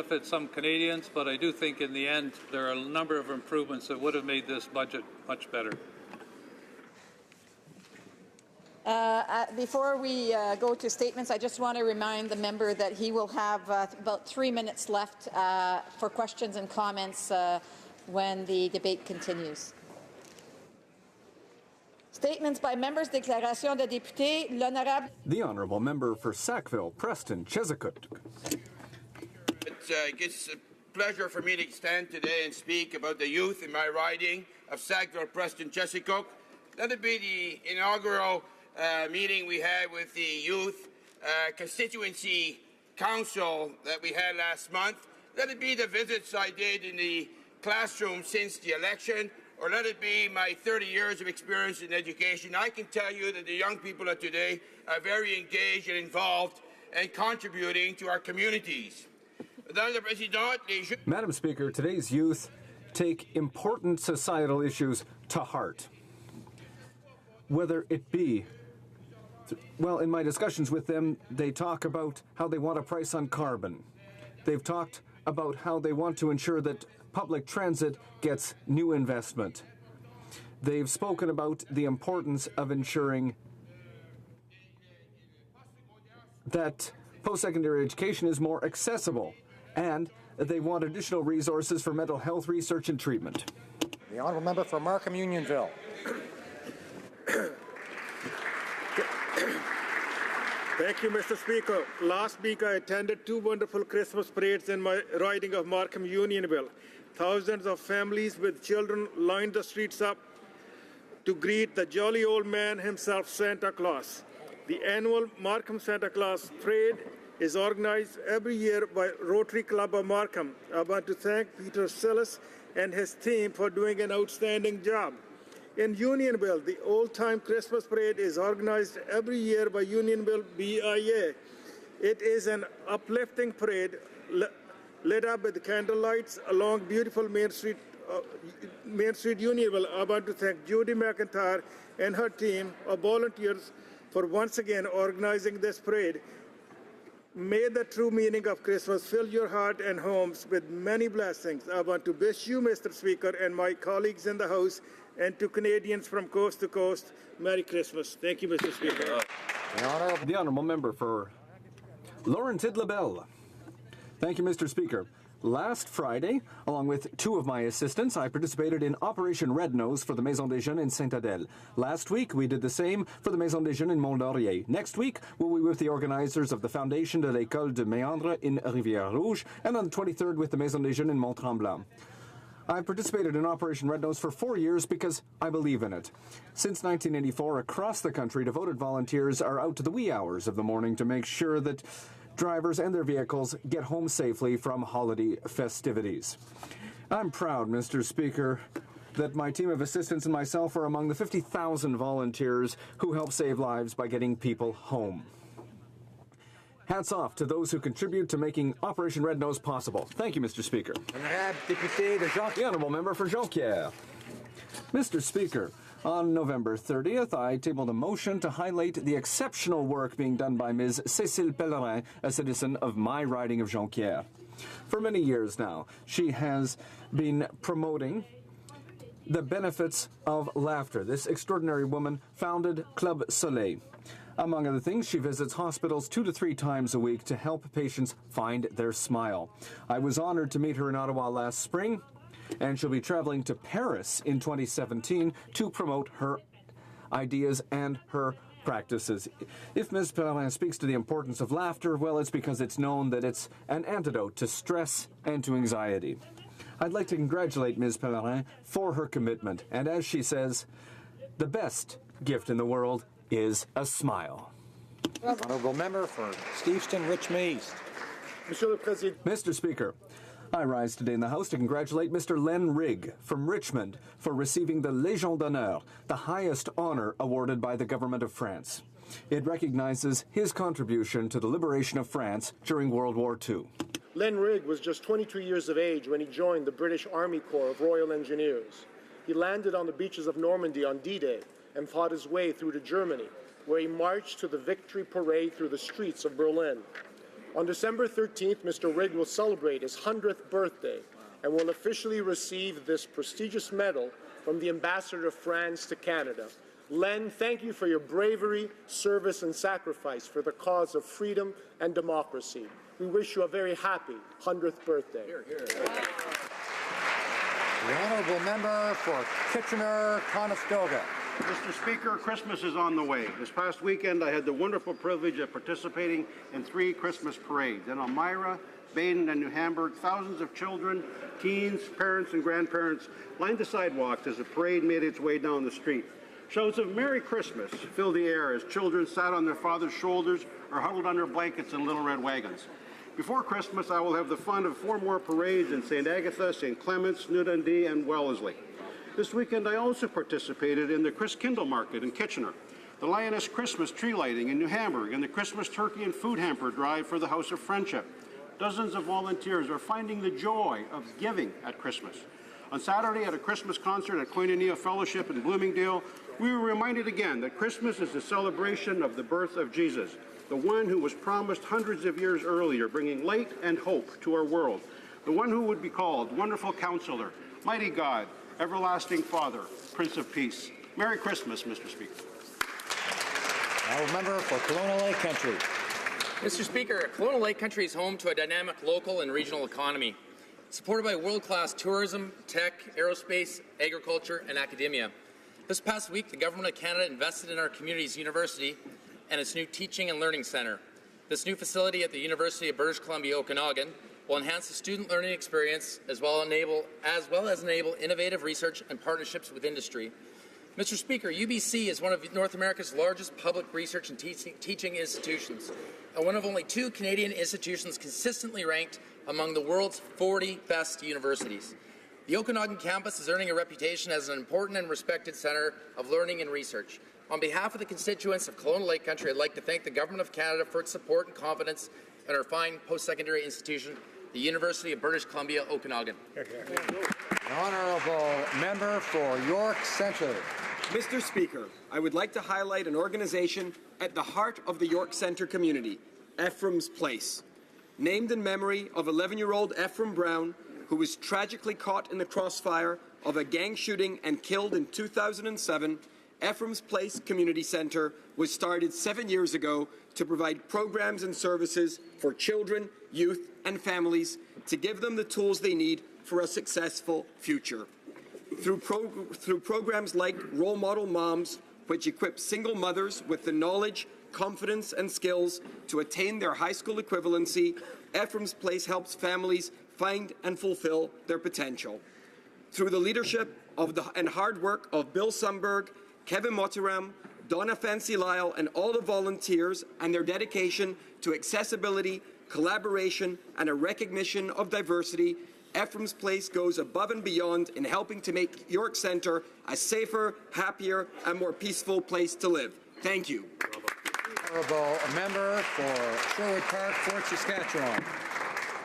benefit some Canadians, but I do think in the end there are a number of improvements that would have made this budget much better. Before we go to statements, I just want to remind the member that he will have about 3 minutes left for questions and comments when the debate continues. Statements by members, déclaration de député, l'honorable. The honourable member for Sackville, Preston, Chesapeake. It's a pleasure for me to stand today and speak about the youth in my riding of Sackville, Preston, Chesapeake. That'll be the inaugural meeting we had with the youth constituency council that we had last month. Let it be the visits I did in the classroom since the election, or let it be my 30 years of experience in education. I can tell you that the young people of today are very engaged and involved and contributing to our communities. Madam Speaker, today's youth take important societal issues to heart. Whether it be, well, in my discussions with them, they talk about how they want a price on carbon. They've talked about how they want to ensure that public transit gets new investment. They've spoken about the importance of ensuring that post-secondary education is more accessible, and they want additional resources for mental health research and treatment. The honourable member for Markham Unionville. Thank you, Mr. Speaker. Last week I attended 2 wonderful Christmas parades in my riding of Markham Unionville. Thousands of families with children lined the streets up to greet the jolly old man himself, Santa Claus. The annual Markham Santa Claus parade is organized every year by Rotary Club of Markham. I want to thank Peter Sillis and his team for doing an outstanding job. In Unionville, the old-time Christmas parade is organized every year by Unionville BIA. It is an uplifting parade lit up with candle lights along beautiful Main Street, Unionville. I want to thank Judy McIntyre and her team of volunteers for once again organizing this parade. May the true meaning of Christmas fill your heart and homes with many blessings. I want to wish you, Mr. Speaker, and my colleagues in the House, and to Canadians from coast to coast, Merry Christmas. Thank you, Mr. Speaker. The honourable member for Laurentide-Labelle. Thank you, Mr. Speaker. Last Friday, along with 2 of my assistants, I participated in Operation Red Nose for the Maison des Jeunes in Saint-Adèle. Last week, we did the same for the Maison des Jeunes in Mont-Laurier. Next week, we'll be with the organizers of the Foundation de l'École de Méandre in Rivière-Rouge, and on the 23rd with the Maison des Jeunes in Mont-Tremblant. I've participated in Operation Red Nose for 4 years because I believe in it. Since 1984, across the country, devoted volunteers are out to the wee hours of the morning to make sure that drivers and their vehicles get home safely from holiday festivities. I'm proud, Mr. Speaker, that my team of assistants and myself are among the 50,000 volunteers who help save lives by getting people home. Hats off to those who contribute to making Operation Red Nose possible. Thank you, Mr. Speaker. The honourable member for Jonquière. Mr. Speaker, on November 30th, I tabled a motion to highlight the exceptional work being done by Ms. Cécile Pellerin, a citizen of my riding of Jonquière. For many years now, she has been promoting the benefits of laughter. This extraordinary woman founded Club Soleil. Among other things, she visits hospitals 2 to 3 times a week to help patients find their smile. I was honored to meet her in Ottawa last spring, and she'll be traveling to Paris in 2017 to promote her ideas and her practices. If Ms. Pellerin speaks to the importance of laughter, well, it's because it's known that it's an antidote to stress and to anxiety. I'd like to congratulate Ms. Pellerin for her commitment, and as she says, the best gift in the world is a smile. Honourable member for Steveston, Richmond East. Mr. Speaker, I rise today in the House to congratulate Mr. Len Rigg from Richmond for receiving the Légion d'honneur, the highest honour awarded by the government of France. It recognizes his contribution to the liberation of France during World War II. Len Rigg was just 22 years of age when he joined the British Army Corps of Royal Engineers. He landed on the beaches of Normandy on D-Day and fought his way through to Germany, where he marched to the victory parade through the streets of Berlin. On December 13th, Mr. Rigg will celebrate his 100th birthday and will officially receive this prestigious medal from the Ambassador of France to Canada. Len, thank you for your bravery, service, and sacrifice for the cause of freedom and democracy. We wish you a very happy 100th birthday. Hear, hear. The honourable member for Kitchener-Conestoga. Mr. Speaker, Christmas is on the way. This past weekend, I had the wonderful privilege of participating in 3 Christmas parades. In Elmira, Baden, and New Hamburg, thousands of children, teens, parents, and grandparents lined the sidewalks as the parade made its way down the street. Shouts of Merry Christmas filled the air as children sat on their father's shoulders or huddled under blankets in little red wagons. Before Christmas, I will have the fun of 4 more parades in St. Agatha, St. Clements, New Dundee, and Wellesley. This weekend, I also participated in the Christkindle Market in Kitchener, the Lioness Christmas tree lighting in New Hamburg, and the Christmas turkey and food hamper drive for the House of Friendship. Dozens of volunteers are finding the joy of giving at Christmas. On Saturday, at a Christmas concert at Koinonia Fellowship in Bloomingdale, we were reminded again that Christmas is a celebration of the birth of Jesus, the one who was promised hundreds of years earlier, bringing light and hope to our world, the one who would be called Wonderful Counselor, Mighty God, Everlasting Father, Prince of Peace. Merry Christmas, Mr. Speaker. Honourable member for Kelowna Lake Country. Mr. Speaker, Kelowna Lake Country is home to a dynamic local and regional economy, supported by world-class tourism, tech, aerospace, agriculture, and academia. This past week, the Government of Canada invested in our community's university and its new Teaching and Learning Centre. This new facility at the University of British Columbia, Okanagan, will enhance the student learning experience as well as enable innovative research and partnerships with industry. Mr. Speaker, UBC is one of North America's largest public research and teaching institutions, and one of only 2 Canadian institutions consistently ranked among the world's 40 best universities. The Okanagan campus is earning a reputation as an important and respected centre of learning and research. On behalf of the constituents of Kelowna Lake Country, I'd like to thank the Government of Canada for its support and confidence in our fine post-secondary institution, the University of British Columbia, Okanagan. The honourable member for York Centre. Mr. Speaker, I would like to highlight an organization at the heart of the York Centre community, Ephraim's Place. Named in memory of 11-year-old Ephraim Brown, who was tragically caught in the crossfire of a gang shooting and killed in 2007, Ephraim's Place Community Centre was started 7 years ago to provide programs and services for children, youth, and families to give them the tools they need for a successful future. Through programs like Role Model Moms, which equip single mothers with the knowledge, confidence, and skills to attain their high school equivalency, Ephraim's Place helps families find and fulfill their potential. Through the leadership and hard work of Bill Sundberg, Kevin Motiram, Donna Fancy Lyle, and all the volunteers, and their dedication to accessibility, collaboration, and a recognition of diversity, Ephraim's Place goes above and beyond in helping to make York Centre a safer, happier, and more peaceful place to live. Thank you. Honourable member for Sherwood Park, Fort Saskatchewan.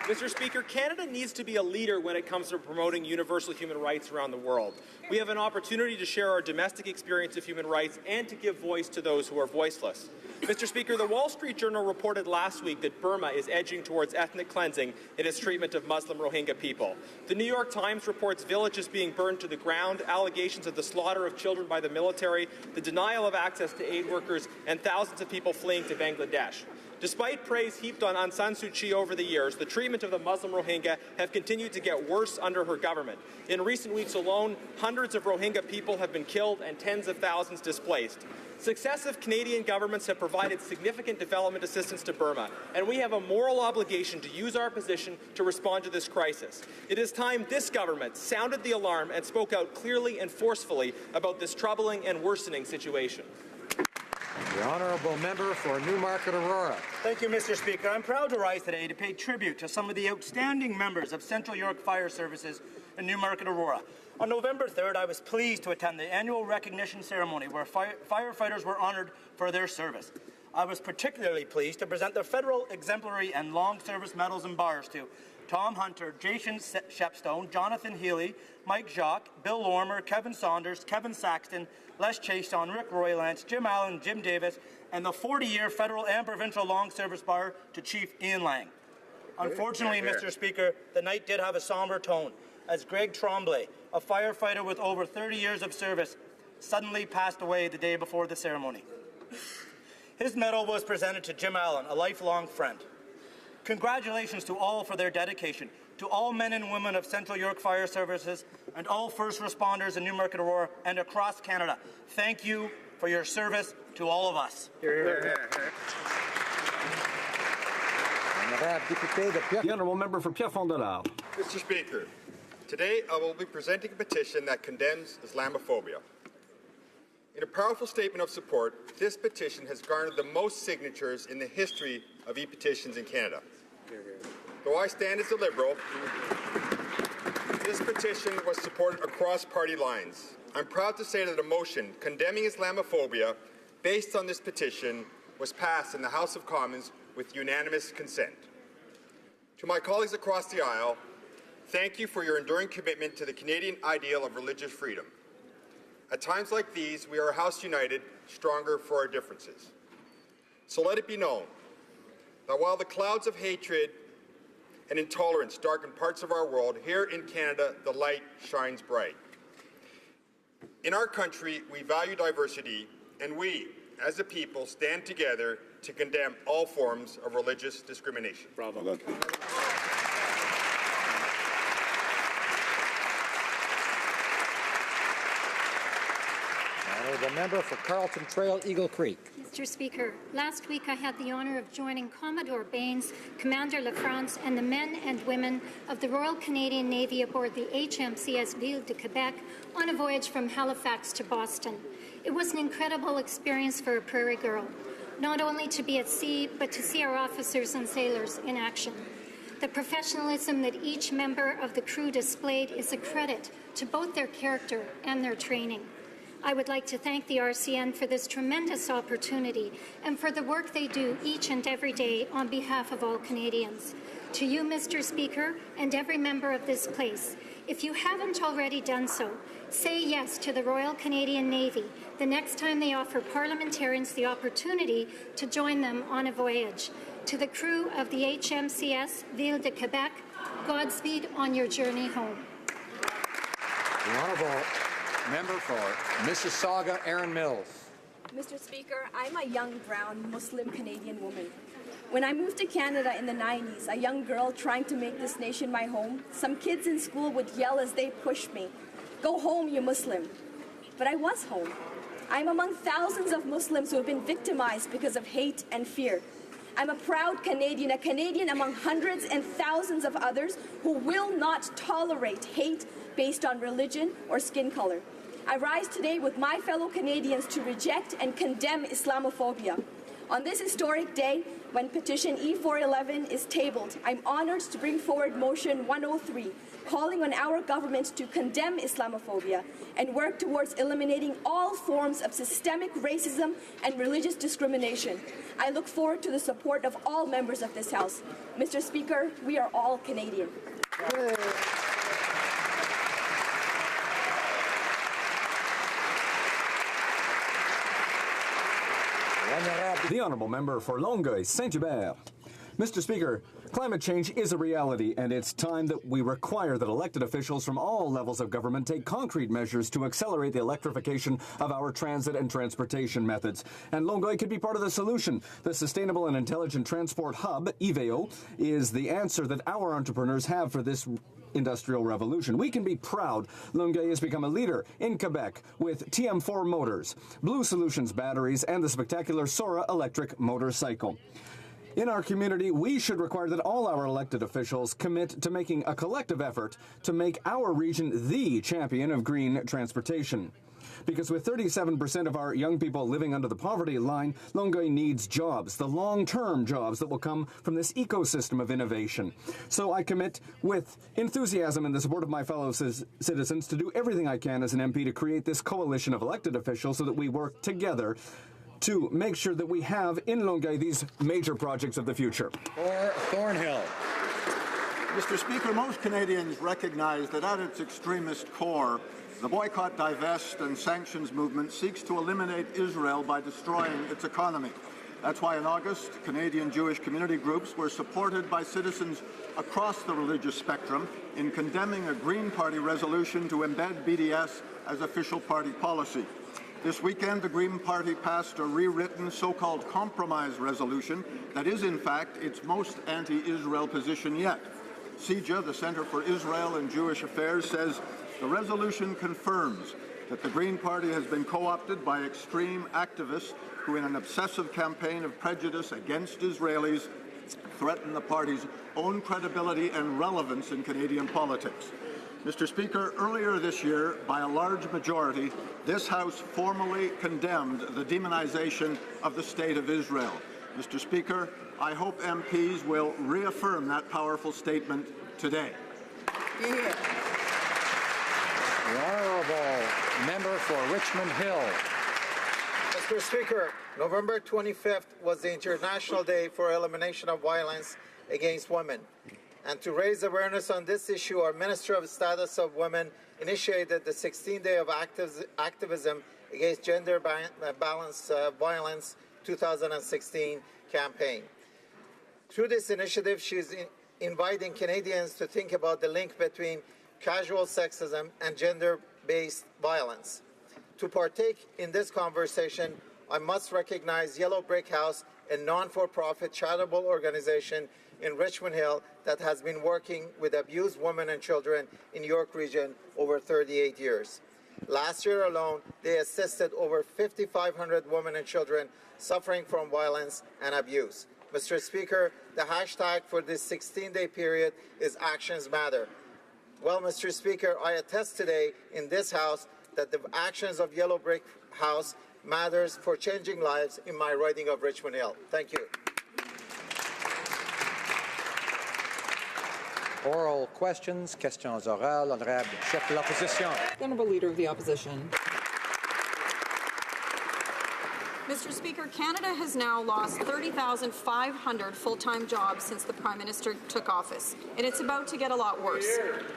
Mr. Speaker, Canada needs to be a leader when it comes to promoting universal human rights around the world. We have an opportunity to share our domestic experience of human rights and to give voice to those who are voiceless. Mr. Speaker, the Wall Street Journal reported last week that Burma is edging towards ethnic cleansing in its treatment of Muslim Rohingya people. The New York Times reports villages being burned to the ground, allegations of the slaughter of children by the military, the denial of access to aid workers, and thousands of people fleeing to Bangladesh. Despite praise heaped on Aung San Suu Kyi over the years, the treatment of the Muslim Rohingya have continued to get worse under her government. In recent weeks alone, hundreds of Rohingya people have been killed and tens of thousands displaced. Successive Canadian governments have provided significant development assistance to Burma, and we have a moral obligation to use our position to respond to this crisis. It is time this government sounded the alarm and spoke out clearly and forcefully about this troubling and worsening situation. The honourable member for Newmarket Aurora. Thank you, Mr. Speaker. I'm proud to rise today to pay tribute to some of the outstanding members of Central York Fire Services in Newmarket Aurora. On November 3rd, I was pleased to attend the annual recognition ceremony where firefighters were honoured for their service. I was particularly pleased to present the Federal Exemplary and Long Service Medals and Bars to Tom Hunter, Jason Shepstone, Jonathan Healy, Mike Jacques, Bill Lorimer, Kevin Saunders, Kevin Saxton, Les Chason, Rick Roylance, Jim Allen, Jim Davis, and the 40-year federal and provincial long service bar to Chief Ian Lang. Unfortunately, Mr. Speaker, the night did have a somber tone, as Greg Tremblay, a firefighter with over 30 years of service, suddenly passed away the day before the ceremony. His medal was presented to Jim Allen, a lifelong friend. Congratulations to all for their dedication, to all men and women of Central York Fire Services and all first responders in Newmarket Aurora and across Canada. Thank you for your service to all of us. The Honourable Member for Pierrefonds-Dollard. Mr. Speaker, today I will be presenting a petition that condemns Islamophobia. In a powerful statement of support, this petition has garnered the most signatures in the history of e-petitions in Canada. Though I stand as a Liberal, this petition was supported across party lines. I'm proud to say that a motion condemning Islamophobia based on this petition was passed in the House of Commons with unanimous consent. To my colleagues across the aisle, thank you for your enduring commitment to the Canadian ideal of religious freedom. At times like these, we are a house united, stronger for our differences. So let it be known that while the clouds of hatred and intolerance darken parts of our world, here in Canada, the light shines bright. In our country, we value diversity, and we, as a people, stand together to condemn all forms of religious discrimination. Bravo. The member for Carlton Trail, Eagle Creek. Mr. Speaker, last week I had the honour of joining Commodore Baines, Commander LaFrance, and the men and women of the Royal Canadian Navy aboard the HMCS Ville de Quebec on a voyage from Halifax to Boston. It was an incredible experience for a prairie girl, not only to be at sea, but to see our officers and sailors in action. The professionalism that each member of the crew displayed is a credit to both their character and their training. I would like to thank the RCN for this tremendous opportunity and for the work they do each and every day on behalf of all Canadians. To you, Mr. Speaker, and every member of this place, if you haven't already done so, say yes to the Royal Canadian Navy the next time they offer parliamentarians the opportunity to join them on a voyage. To the crew of the HMCS Ville de Quebec, Godspeed on your journey home. The Honourable Member for Mississauga, Erin Mills. Mr. Speaker, I'm a young, brown, Muslim Canadian woman. When I moved to Canada in the 90s, a young girl trying to make this nation my home, some kids in school would yell as they pushed me, "Go home, you Muslim." But I was home. I'm among thousands of Muslims who have been victimized because of hate and fear. I'm a proud Canadian, a Canadian among hundreds and thousands of others who will not tolerate hate based on religion or skin color. I rise today with my fellow Canadians to reject and condemn Islamophobia. On this historic day, when petition E411 is tabled, I'm honored to bring forward motion 103, calling on our government to condemn Islamophobia and work towards eliminating all forms of systemic racism and religious discrimination. I look forward to the support of all members of this House. Mr. Speaker, we are all Canadian. The Honourable Member for Longueuil, Saint-Hubert. Mr. Speaker, climate change is a reality, and it's time that we require that elected officials from all levels of government take concrete measures to accelerate the electrification of our transit and transportation methods. And Longueuil could be part of the solution. The Sustainable and Intelligent Transport Hub, EVO, is the answer that our entrepreneurs have for this industrial revolution. We can be proud Longueuil has become a leader in Quebec with TM4 motors, Blue Solutions batteries, and the spectacular Sora electric motorcycle. In our community, we should require that all our elected officials commit to making a collective effort to make our region the champion of green transportation. Because with 37% of our young people living under the poverty line, Longueuil needs jobs, the long-term jobs that will come from this ecosystem of innovation. So I commit with enthusiasm and the support of my fellow citizens to do everything I can as an MP to create this coalition of elected officials so that we work together to make sure that we have in Longueuil these major projects of the future. For Thornhill. Mr. Speaker, most Canadians recognize that at its extremist core, the boycott, divest and sanctions movement seeks to eliminate Israel by destroying its economy. That's why in August, Canadian Jewish community groups were supported by citizens across the religious spectrum in condemning a Green Party resolution to embed BDS as official party policy. This weekend, the Green Party passed a rewritten so-called compromise resolution that is, in fact, its most anti-Israel position yet. CIJA, the Center for Israel and Jewish Affairs, says the resolution confirms that the Green Party has been co-opted by extreme activists who, in an obsessive campaign of prejudice against Israelis, threaten the party's own credibility and relevance in Canadian politics. Mr. Speaker, earlier this year, by a large majority, this House formally condemned the demonization of the State of Israel. Mr. Speaker, I hope MPs will reaffirm that powerful statement today. The Honourable Member for Richmond Hill. Mr. Speaker, November 25th was the International Day for Elimination of Violence Against Women. And to raise awareness on this issue, our Minister of Status of Women initiated the 16th Day of Activism Against Gender Balance Violence 2016 campaign. Through this initiative, she is inviting Canadians to think about the link between casual sexism and gender-based violence. To partake in this conversation, I must recognize Yellow Brick House, a non-for-profit charitable organization in Richmond Hill that has been working with abused women and children in York Region over 38 years. Last year alone, they assisted over 5,500 women and children suffering from violence and abuse. Mr. Speaker, the hashtag for this 16-day period is Actions Matter. Well, Mr. Speaker, I attest today in this House that the actions of Yellow Brick House matters for changing lives in my riding of Richmond Hill. Thank you. Oral questions, questions orales, Honorable Chef de l'Opposition. The Honourable Leader of the Opposition. Mr. Speaker, Canada has now lost 30,500 full-time jobs since the Prime Minister took office, and it's about to get a lot worse.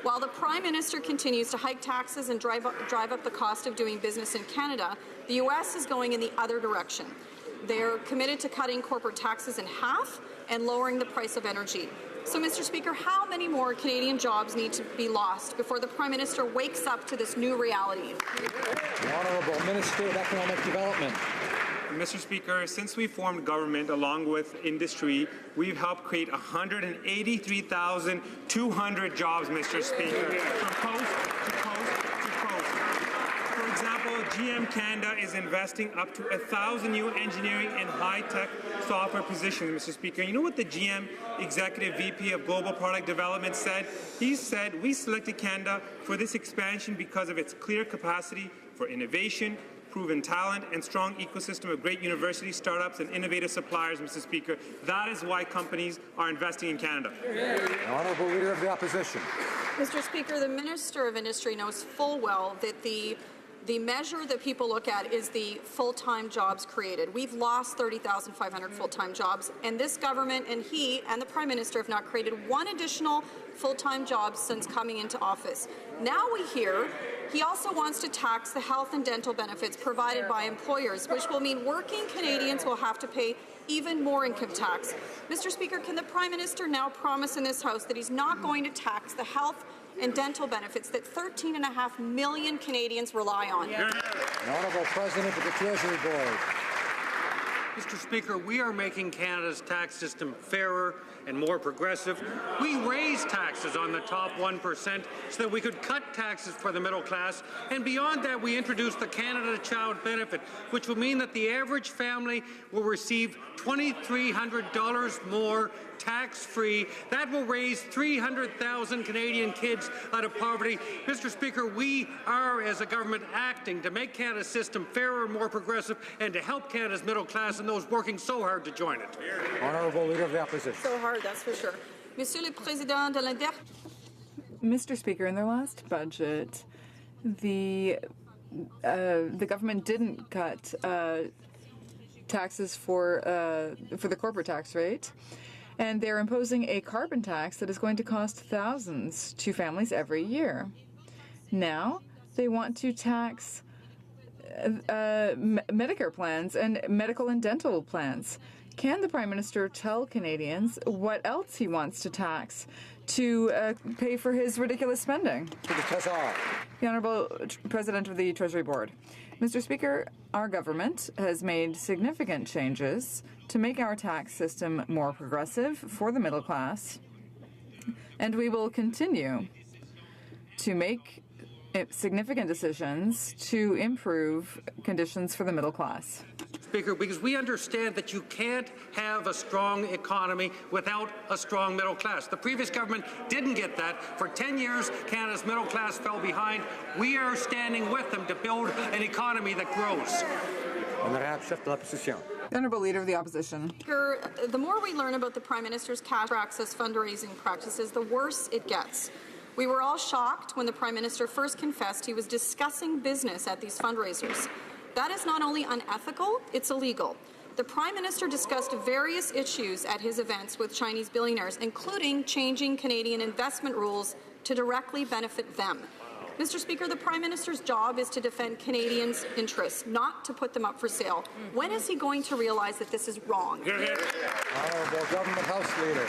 While the Prime Minister continues to hike taxes and drive up the cost of doing business in Canada, the U.S. is going in the other direction. They're committed to cutting corporate taxes in half and lowering the price of energy. So, Mr. Speaker, how many more Canadian jobs need to be lost before the Prime Minister wakes up to this new reality? The Honourable Minister of Economic Development. Mr. Speaker, since we formed government along with industry, we've helped create 183,200 jobs, Mr. Speaker, from coast to coast to coast. For example, GM Canada is investing up to 1,000 new engineering and high-tech software positions, Mr. Speaker. You know what the GM Executive VP of Global Product Development said? He said, we selected Canada for this expansion because of its clear capacity for innovation, proven talent, and strong ecosystem of great university startups and innovative suppliers, Mr. Speaker. That is why companies are investing in Canada. The Honourable Leader of the Opposition. Mr. Speaker, the Minister of Industry knows full well that the measure that people look at is the full-time jobs created. We've lost 30,500 full-time jobs, and this government and he and the Prime Minister have not created one additional full-time job since coming into office. Now we hear he also wants to tax the health and dental benefits provided by employers, which will mean working Canadians will have to pay even more income tax. Mr. Speaker, can the Prime Minister now promise in this House that he's not going to tax the health and dental benefits that 13.5 million Canadians rely on? The Honourable President of the Treasury Board. Mr. Speaker, we are making Canada's tax system fairer and more progressive. We raised taxes on the top 1% so that we could cut taxes for the middle class. And beyond that, we introduced the Canada Child Benefit, which will mean that the average family will receive $2,300 more tax-free. That will raise 300,000 Canadian kids out of poverty. Mr. Speaker, we are, as a government, acting to make Canada's system fairer, more progressive, and to help Canada's middle class and those working so hard to join it. Honourable Leader of the Opposition. So hard, that's for sure. Monsieur le Président de l'Inter. Mr. Speaker, in their last budget, the government didn't cut taxes for the corporate tax rate. And they're imposing a carbon tax that is going to cost thousands to families every year. Now, they want to tax Medicare plans and medical and dental plans. Can the Prime Minister tell Canadians what else he wants to tax to pay for his ridiculous spending? The Honourable President of the Treasury Board. Mr. Speaker, our government has made significant changes to make our tax system more progressive for the middle class, and we will continue to make significant decisions to improve conditions for the middle class. Speaker, because we understand that you can't have a strong economy without a strong middle class. The previous government didn't get that. For 10 years, Canada's middle class fell behind. We are standing with them to build an economy that grows. The Honourable Leader of the Opposition. The more we learn about the Prime Minister's cash for access fundraising practices, the worse it gets. We were all shocked when the Prime Minister first confessed he was discussing business at these fundraisers. That is not only unethical, it's illegal. The Prime Minister discussed various issues at his events with Chinese billionaires, including changing Canadian investment rules to directly benefit them. Mr. Speaker, the Prime Minister's job is to defend Canadians' interests, not to put them up for sale. When is he going to realize that this is wrong? Honourable Government House Leader.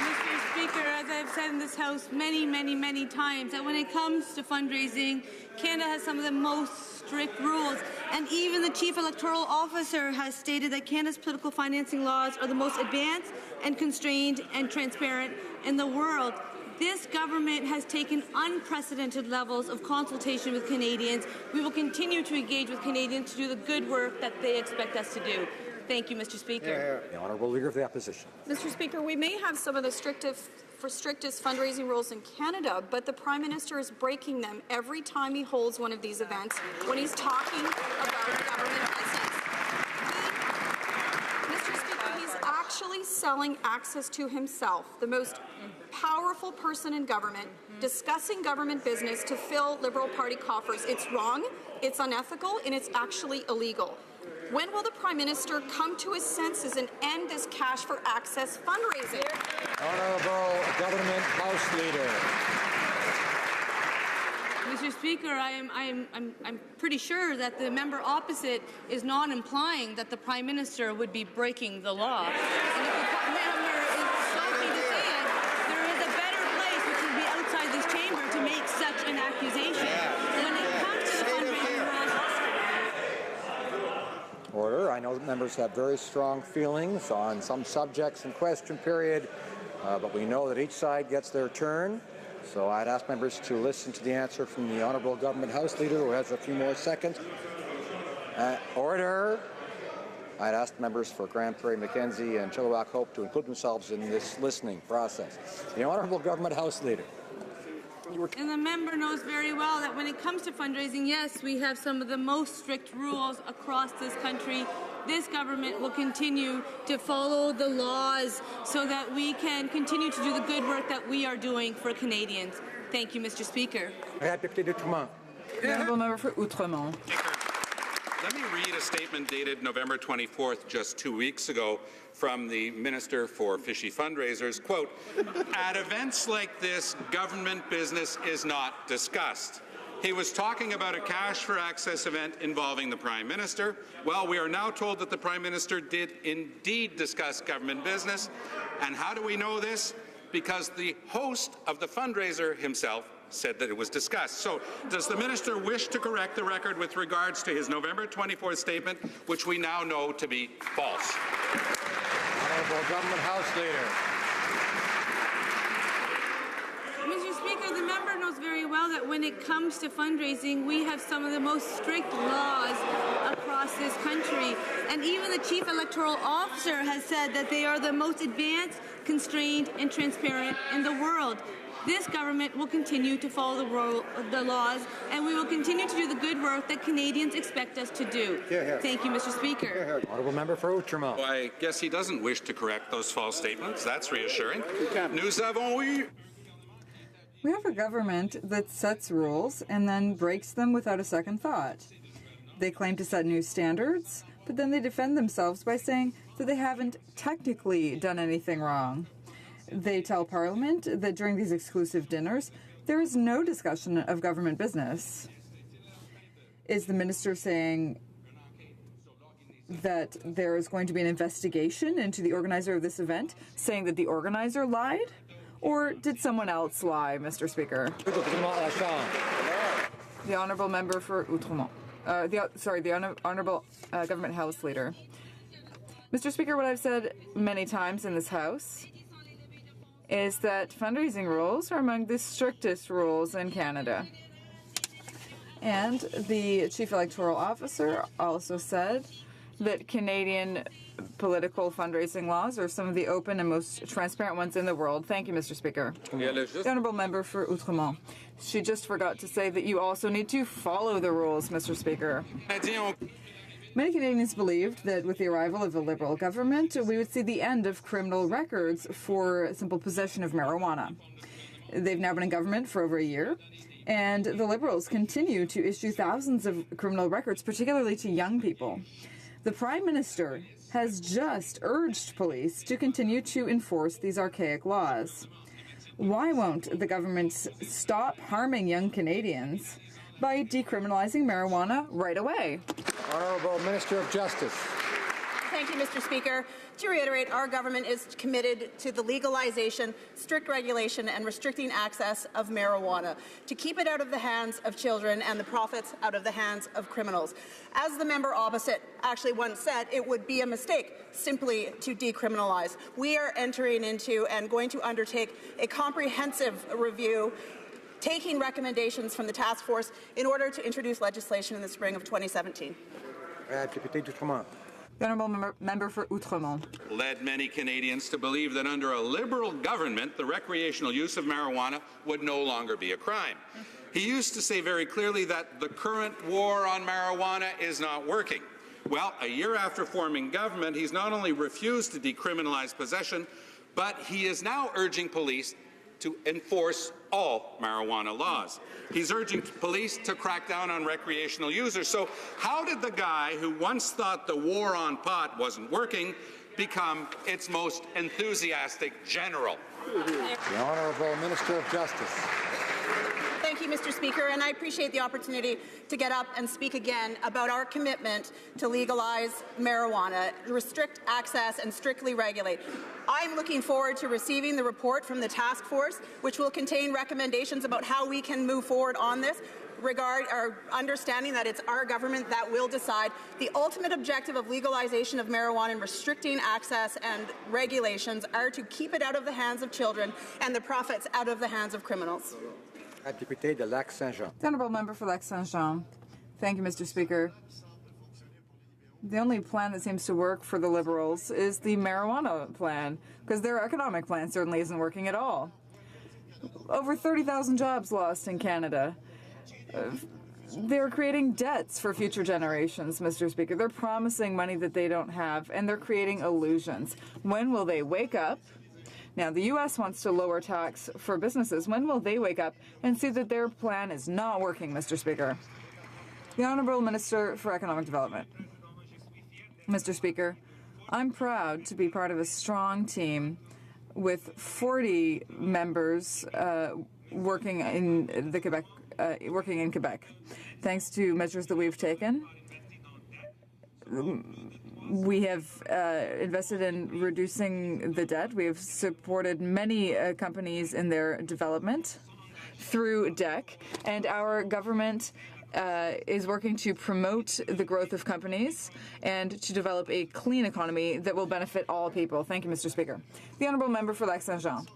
Mr. Speaker, as I've said in this House many times, that when it comes to fundraising, Canada has some of the most strict rules, and even the Chief Electoral Officer has stated that Canada's political financing laws are the most advanced and constrained and transparent in the world. This government has taken unprecedented levels of consultation with Canadians. We will continue to engage with Canadians to do the good work that they expect us to do. Thank you, Mr. Speaker. The Honourable Leader of the Opposition. Mr. Speaker, we may have some of the strictest fundraising rules in Canada, but the Prime Minister is breaking them every time he holds one of these events when he's talking about government business. Mr. Speaker, he's actually selling access to himself, the most powerful person in government, discussing government business to fill Liberal Party coffers. It's wrong, it's unethical, and it's actually illegal. When will the Prime Minister come to his senses and end this cash for access fundraising? Honourable Government House Leader. Mr. Speaker, I'm pretty sure that the member opposite is not implying that the Prime Minister would be breaking the law. And if the member is salty to say it, there is a better place, which would be outside this chamber, to make such an accusation. When it comes to the fundraising rules. Order. I know that members have very strong feelings on some subjects in question period, but we know that each side gets their turn. So I'd ask members to listen to the answer from the Honourable Government House Leader, who has a few more seconds. Order. I'd ask members for Grand Prairie, Mackenzie, and Chilliwack Hope to include themselves in this listening process. The Honourable Government House Leader. And the member knows very well that when it comes to fundraising, yes, we have some of the most strict rules across this country. This government will continue to follow the laws so that we can continue to do the good work that we are doing for Canadians. Thank you, Mr. Speaker. The Honourable Member for Outremont. Let me read a statement dated November 24th, just 2 weeks ago, from the Minister for Fishy Fundraisers. Quote, "At events like this, government business is not discussed." He was talking about a cash for access event involving the Prime Minister. Well, we are now told that the Prime Minister did indeed discuss government business. And how do we know this? Because the host of the fundraiser himself said that it was discussed. So does the Minister wish to correct the record with regards to his November 24th statement, which we now know to be false? Honourable Government House Leader. Mr. Speaker, the member knows very well that when it comes to fundraising, we have some of the most strict laws across this country. And even the Chief Electoral Officer has said that they are the most advanced, constrained, and transparent in the world. This government will continue to follow the laws, and we will continue to do the good work that Canadians expect us to do. Thank you, Mr. Speaker. Honourable Member for Outremont. Well, I guess he doesn't wish to correct those false statements. That's reassuring. Nous avons eu... We have a government that sets rules and then breaks them without a second thought. They claim to set new standards, but then they defend themselves by saying that they haven't technically done anything wrong. They tell Parliament that during these exclusive dinners, there is no discussion of government business. Is the minister saying that there is going to be an investigation into the organizer of this event, saying that the organizer lied? Or did someone else lie, Mr. Speaker? The Honourable Member for Outremont. The Honourable Government House Leader. Mr. Speaker, what I've said many times in this House is that fundraising rules are among the strictest rules in Canada. And the Chief Electoral Officer also said that Canadian political fundraising laws are some of the open and most transparent ones in the world. Thank you, Mr. Speaker. The Honourable Member for Outremont. She just forgot to say that you also need to follow the rules, Mr. Speaker. Many Canadians believed that with the arrival of a Liberal government, we would see the end of criminal records for simple possession of marijuana. They've now been in government for over a year, and the Liberals continue to issue thousands of criminal records, particularly to young people. The Prime Minister has just urged police to continue to enforce these archaic laws. Why won't the government stop harming young Canadians by decriminalizing marijuana right away? Honourable Minister of Justice. Thank you, Mr. Speaker. To reiterate, our government is committed to the legalization, strict regulation, and restricting access of marijuana, to keep it out of the hands of children and the profits out of the hands of criminals. As the member opposite actually once said, it would be a mistake simply to decriminalize. We are entering into and going to undertake a comprehensive review, taking recommendations from the task force in order to introduce legislation in the spring of 2017. The Honourable Member for Outremont. Led many Canadians to believe that under a Liberal government, the recreational use of marijuana would no longer be a crime. He used to say very clearly that the current war on marijuana is not working. Well, a year after forming government, he's not only refused to decriminalize possession, but he is now urging police to enforce all marijuana laws. He's urging police to crack down on recreational users. So how did the guy who once thought the war on pot wasn't working become its most enthusiastic general? The Honourable Minister of Justice. Thank you, Mr. Speaker, and I appreciate the opportunity to get up and speak again about our commitment to legalize marijuana, restrict access, and strictly regulate. I'm looking forward to receiving the report from the task force, which will contain recommendations about how we can move forward on this, our understanding that it's our government that will decide. The ultimate objective of legalization of marijuana and restricting access and regulations are to keep it out of the hands of children and the profits out of the hands of criminals. Député de Lac-Saint-Jean. The Honourable Member for Lac-Saint-Jean. Thank you, Mr. Speaker. The only plan that seems to work for the Liberals is the marijuana plan, because their economic plan certainly isn't working at all. Over 30,000 jobs lost in Canada. They're creating debts for future generations, Mr. Speaker. They're promising money that they don't have, and they're creating illusions. When will they wake up? Now, the U.S. wants to lower tax for businesses. When will they wake up and see that their plan is not working, Mr. Speaker? The Honourable Minister for Economic Development. Mr. Speaker, I'm proud to be part of a strong team with 40 members working in Quebec. Thanks to measures that we've taken, we have invested in reducing the debt. We have supported many companies in their development through DEC, and our government is working to promote the growth of companies and to develop a clean economy that will benefit all people. Thank you, Mr. Speaker. The Honourable Member for Lac-Saint-Jean.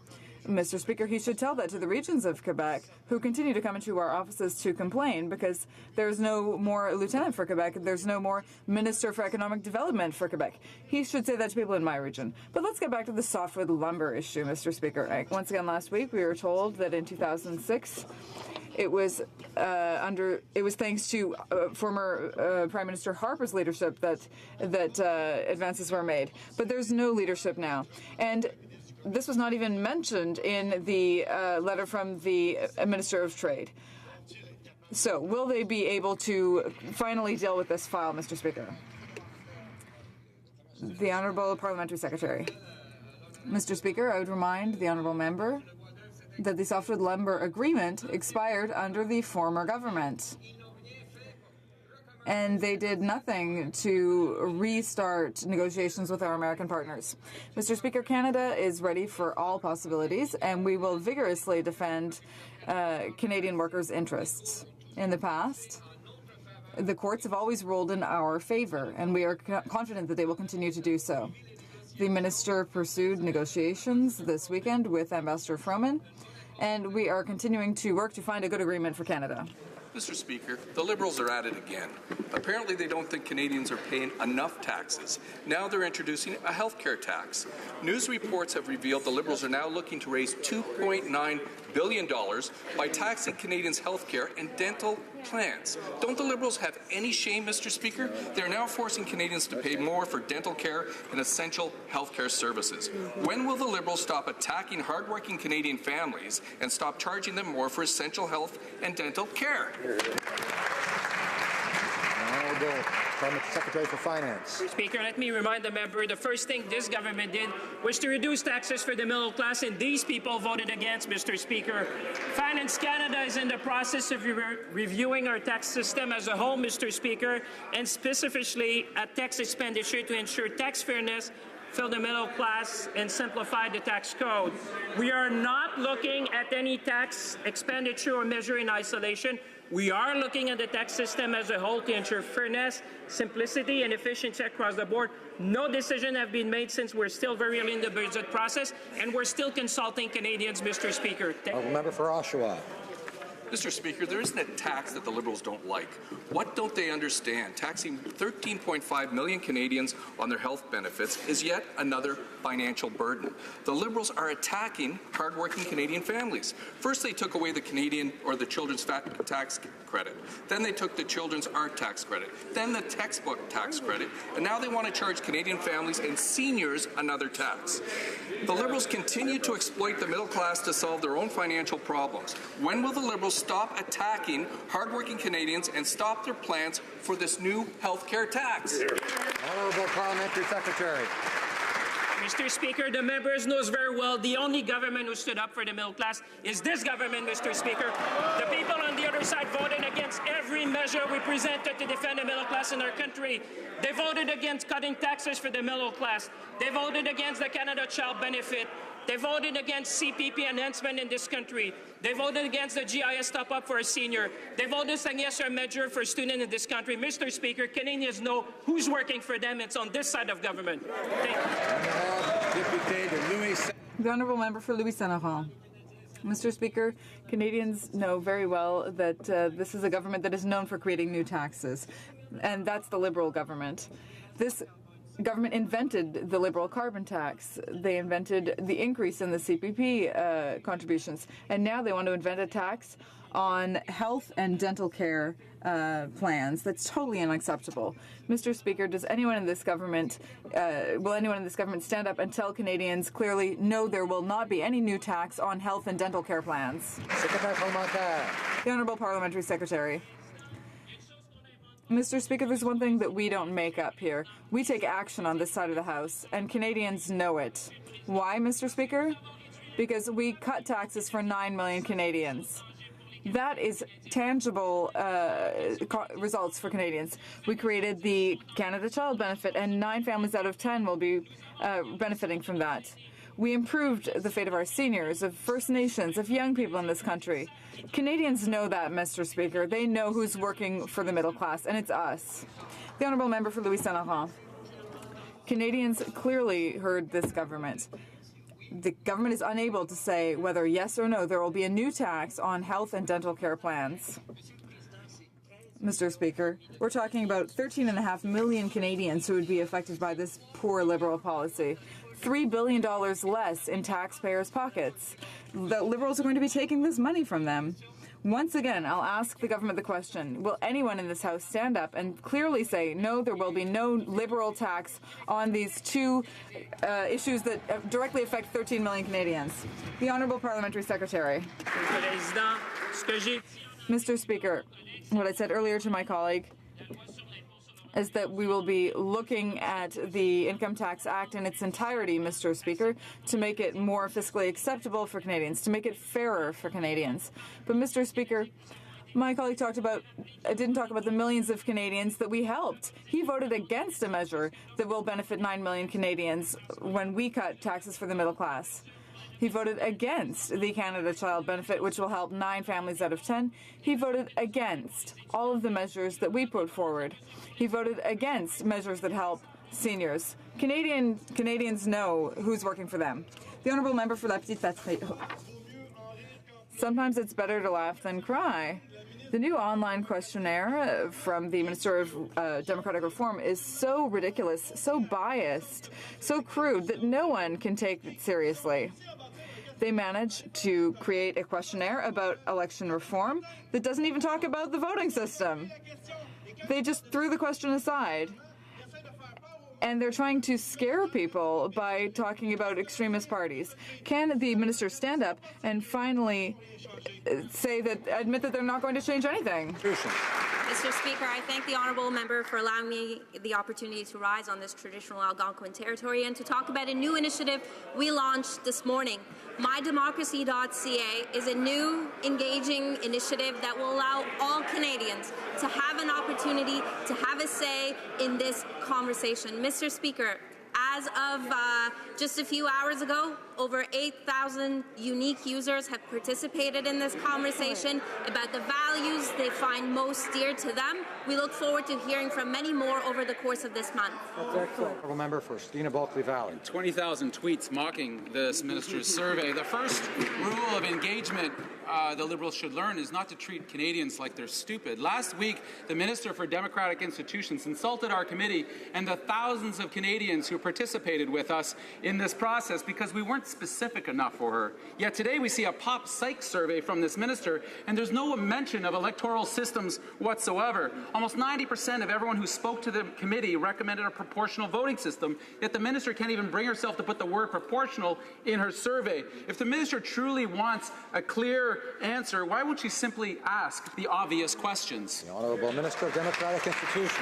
Mr. Speaker, he should tell that to the regions of Quebec who continue to come into our offices to complain because there's no more lieutenant for Quebec, there's no more minister for economic development for Quebec. He should say that to people in my region. But let's get back to the softwood lumber issue, Mr. Speaker. Once again, last week we were told that in 2006 it was thanks to former Prime Minister Harper's leadership that advances were made. But there's no leadership now. And this was not even mentioned in the letter from the Minister of Trade. So, will they be able to finally deal with this file, Mr. Speaker? The Honourable Parliamentary Secretary. Mr. Speaker, I would remind the Honourable Member that the softwood lumber agreement expired under the former government. And they did nothing to restart negotiations with our American partners. Mr. Speaker, Canada is ready for all possibilities, and we will vigorously defend Canadian workers' interests. In the past, the courts have always ruled in our favour, and we are confident that they will continue to do so. The Minister pursued negotiations this weekend with Ambassador Froman, and we are continuing to work to find a good agreement for Canada. Mr. Speaker, the Liberals are at it again. Apparently they don't think Canadians are paying enough taxes. Now they're introducing a healthcare tax. News reports have revealed the Liberals are now looking to raise $2.9 billion by taxing Canadians' healthcare and dental plans. Don't the Liberals have any shame, Mr. Speaker? They're now forcing Canadians to pay more for dental care and essential healthcare services. When will the Liberals stop attacking hardworking Canadian families and stop charging them more for essential health and dental care? Honourable Parliamentary Secretary for Finance. Speaker, let me remind the member the first thing this government did was to reduce taxes for the middle class, and these people voted against, Mr. Speaker. Finance Canada is in the process of reviewing our tax system as a whole, Mr. Speaker, and specifically at tax expenditure to ensure tax fairness for the middle class and simplify the tax code. We are not looking at any tax expenditure or measure in isolation. We are looking at the tax system as a whole to ensure fairness, simplicity, and efficiency across the board. No decision have been made since we're still very early in the budget process, and we're still consulting Canadians, Mr. Speaker. Member for Oshawa. Mr. Speaker, there isn't a tax that the Liberals don't like. What don't they understand? Taxing 13.5 million Canadians on their health benefits is yet another financial burden. The Liberals are attacking hardworking Canadian families. First, they took away the Canadian or the children's tax credit. Then they took the children's art tax credit. Then the textbook tax credit. And now they want to charge Canadian families and seniors another tax. The Liberals continue to exploit the middle class to solve their own financial problems. When will the Liberals stop attacking hardworking Canadians and stop their plans for this new health care tax? Honourable Parliamentary Secretary. Mr. Speaker, the members knows very well the only government who stood up for the middle class is this government, Mr. Speaker. The people on the other side voted against every measure we presented to defend the middle class in our country. They voted against cutting taxes for the middle class. They voted against the Canada Child Benefit. They voted against CPP enhancement in this country. They voted against the GIS top-up for a senior. They voted against a measure for students in this country. Mr. Speaker, Canadians know who's working for them. It's on this side of government. Thank you. The Honourable Member for Louis Saint-Laurent. Mr. Speaker, Canadians know very well that this is a government that is known for creating new taxes, and that's the Liberal government. This government invented the Liberal carbon tax. They invented the increase in the CPP contributions, and now they want to invent a tax on health and dental care plans. That's totally unacceptable. Mr. Speaker, does anyone in this government, will anyone in this government stand up and tell Canadians clearly, no, there will not be any new tax on health and dental care plans? The Honourable Parliamentary Secretary. Mr. Speaker, there's one thing that we don't make up here. We take action on this side of the House, and Canadians know it. Why, Mr. Speaker? Because we cut taxes for 9 million Canadians. That is tangible results for Canadians. We created the Canada Child Benefit, and 9 families out of 10 will be benefiting from that. We improved the fate of our seniors, of First Nations, of young people in this country. Canadians know that, Mr. Speaker. They know who's working for the middle class, and it's us. The Honourable Member for Louis Saint-Laurent. Canadians clearly heard this government. The government is unable to say whether yes or no there will be a new tax on health and dental care plans. Mr. Speaker, we're talking about 13.5 million Canadians who would be affected by this poor Liberal policy. $3 billion less in taxpayers' pockets. The Liberals are going to be taking this money from them. Once again, I'll ask the government the question, will anyone in this House stand up and clearly say, no, there will be no Liberal tax on these two issues that directly affect 13 million Canadians? The Honourable Parliamentary Secretary. Mr. Speaker, what I said earlier to my colleague, is that we will be looking at the Income Tax Act in its entirety, Mr. Speaker, to make it more fiscally acceptable for Canadians, to make it fairer for Canadians. But, Mr. Speaker, my colleague didn't talk about the millions of Canadians that we helped. He voted against a measure that will benefit 9 million Canadians when we cut taxes for the middle class. He voted against the Canada Child Benefit, which will help 9 families out of 10. He voted against all of the measures that we put forward. He voted against measures that help seniors. Canadians know who's working for them. The Honourable Member for La Petite Patrie. Sometimes it's better to laugh than cry. The new online questionnaire from the Minister of Democratic Reform is so ridiculous, so biased, so crude that no one can take it seriously. They managed to create a questionnaire about election reform that doesn't even talk about the voting system. They just threw the question aside. And they're trying to scare people by talking about extremist parties. Can the minister stand up and finally admit that they're not going to change anything? Mr. Speaker, I thank the honourable member for allowing me the opportunity to rise on this traditional Algonquin territory and to talk about a new initiative we launched this morning. MyDemocracy.ca is a new, engaging initiative that will allow all Canadians to have an opportunity to have a say in this conversation. Mr. Speaker, as of just a few hours ago, over 8,000 unique users have participated in this conversation about the values they find most dear to them. We look forward to hearing from many more over the course of this month. Honourable Member for Stina-Bulkley Valley. 20,000 tweets mocking this minister's survey. The first rule of engagement the Liberals should learn is not to treat Canadians like they're stupid. Last week, the Minister for Democratic Institutions insulted our committee and the thousands of Canadians who participated with us in this process because we weren't specific enough for her. Yet today we see a pop psych survey from this minister and there's no mention of electoral systems whatsoever. Almost 90% of everyone who spoke to the committee recommended a proportional voting system, yet the minister can't even bring herself to put the word proportional in her survey. If the minister truly wants a clear answer, why would she simply ask the obvious questions? The Honourable Minister of Democratic Institutions.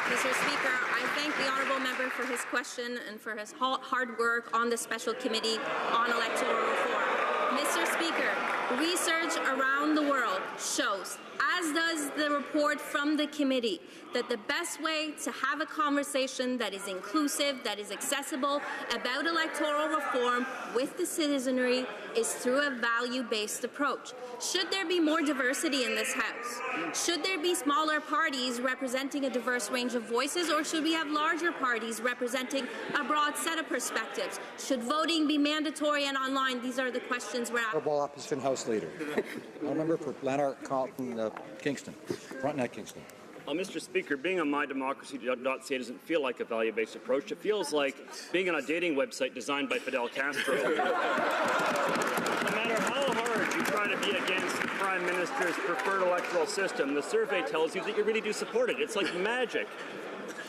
Mr. Speaker, I thank the honourable member for his question and for his hard work on the Special Committee on Electoral Reform. Mr. Speaker, research around the world shows, as does the report from the committee, that the best way to have a conversation that is inclusive, that is accessible about electoral reform with the citizenry is through a value-based approach. Should there be more diversity in this House? Should there be smaller parties representing a diverse range of voices, or should we have larger parties representing a broad set of perspectives? Should voting be mandatory and online? These are the questions we're asking. Honourable Opposition House Leader. Honourable Member for Lanark, Carlton, Kingston. Frontenac, Kingston. Mr. Speaker, being on MyDemocracy.ca doesn't feel like a value-based approach. It feels like being on a dating website designed by Fidel Castro. No matter how hard you try to be against the Prime Minister's preferred electoral system, the survey tells you that you really do support it. It's like magic.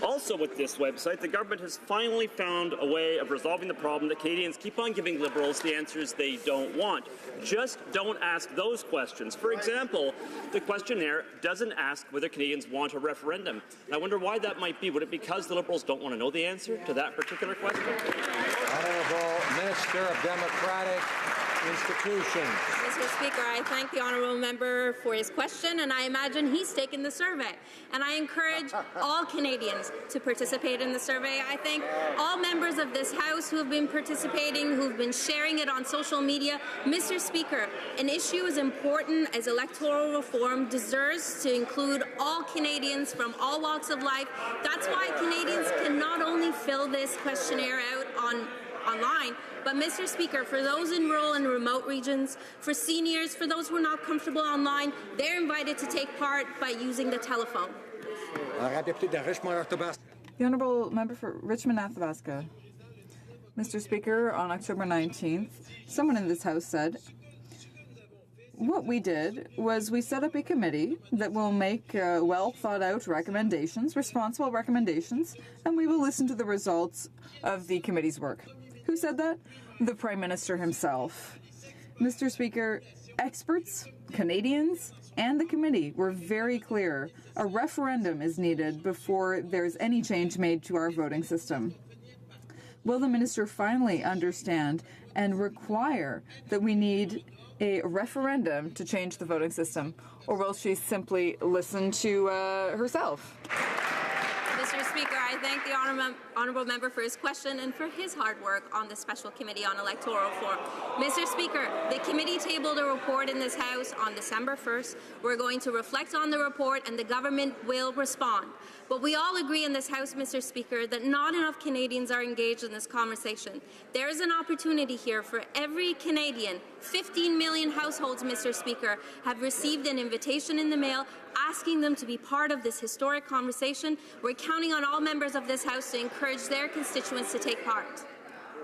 Also with this website, the government has finally found a way of resolving the problem that Canadians keep on giving Liberals the answers they don't want. Just don't ask those questions. For example, the questionnaire doesn't ask whether Canadians want a referendum. And I wonder why that might be. Would it be because the Liberals don't want to know the answer to that particular question? Honourable Minister of Democratic Institutions. Mr. Speaker, I thank the honourable member for his question, and I imagine he's taken the survey. And I encourage all Canadians to participate in the survey. I thank all members of this House who have been participating, who have been sharing it on social media. Mr. Speaker, an issue as important as electoral reform deserves to include all Canadians from all walks of life. That's why Canadians can not only fill this questionnaire out online, but Mr. Speaker, for those in rural and remote regions, for seniors, for those who are not comfortable online, they're invited to take part by using the telephone. The Honourable Member for Richmond-Athabasca. Mr. Speaker, on October 19th, someone in this House said, what we did was we set up a committee that will make well-thought-out recommendations, responsible recommendations, and we will listen to the results of the committee's work. Who said that? The Prime Minister himself. Mr. Speaker, Experts, Canadians, and the committee were very clear. A referendum is needed before there's any change made to our voting system. Will the minister finally understand and require that we need a referendum to change the voting system, or will she simply listen to herself? Mr. Speaker, I thank the honourable member for his question and for his hard work on the Special Committee on Electoral Reform. Mr. Speaker, the committee tabled a report in this House on December 1st. We're going to reflect on the report and the government will respond. But we all agree in this House, Mr. Speaker, that not enough Canadians are engaged in this conversation. There is an opportunity here for every Canadian. 15 million households, Mr. Speaker, have received an invitation in the mail asking them to be part of this historic conversation. We're counting on all members of this House to encourage their constituents to take part.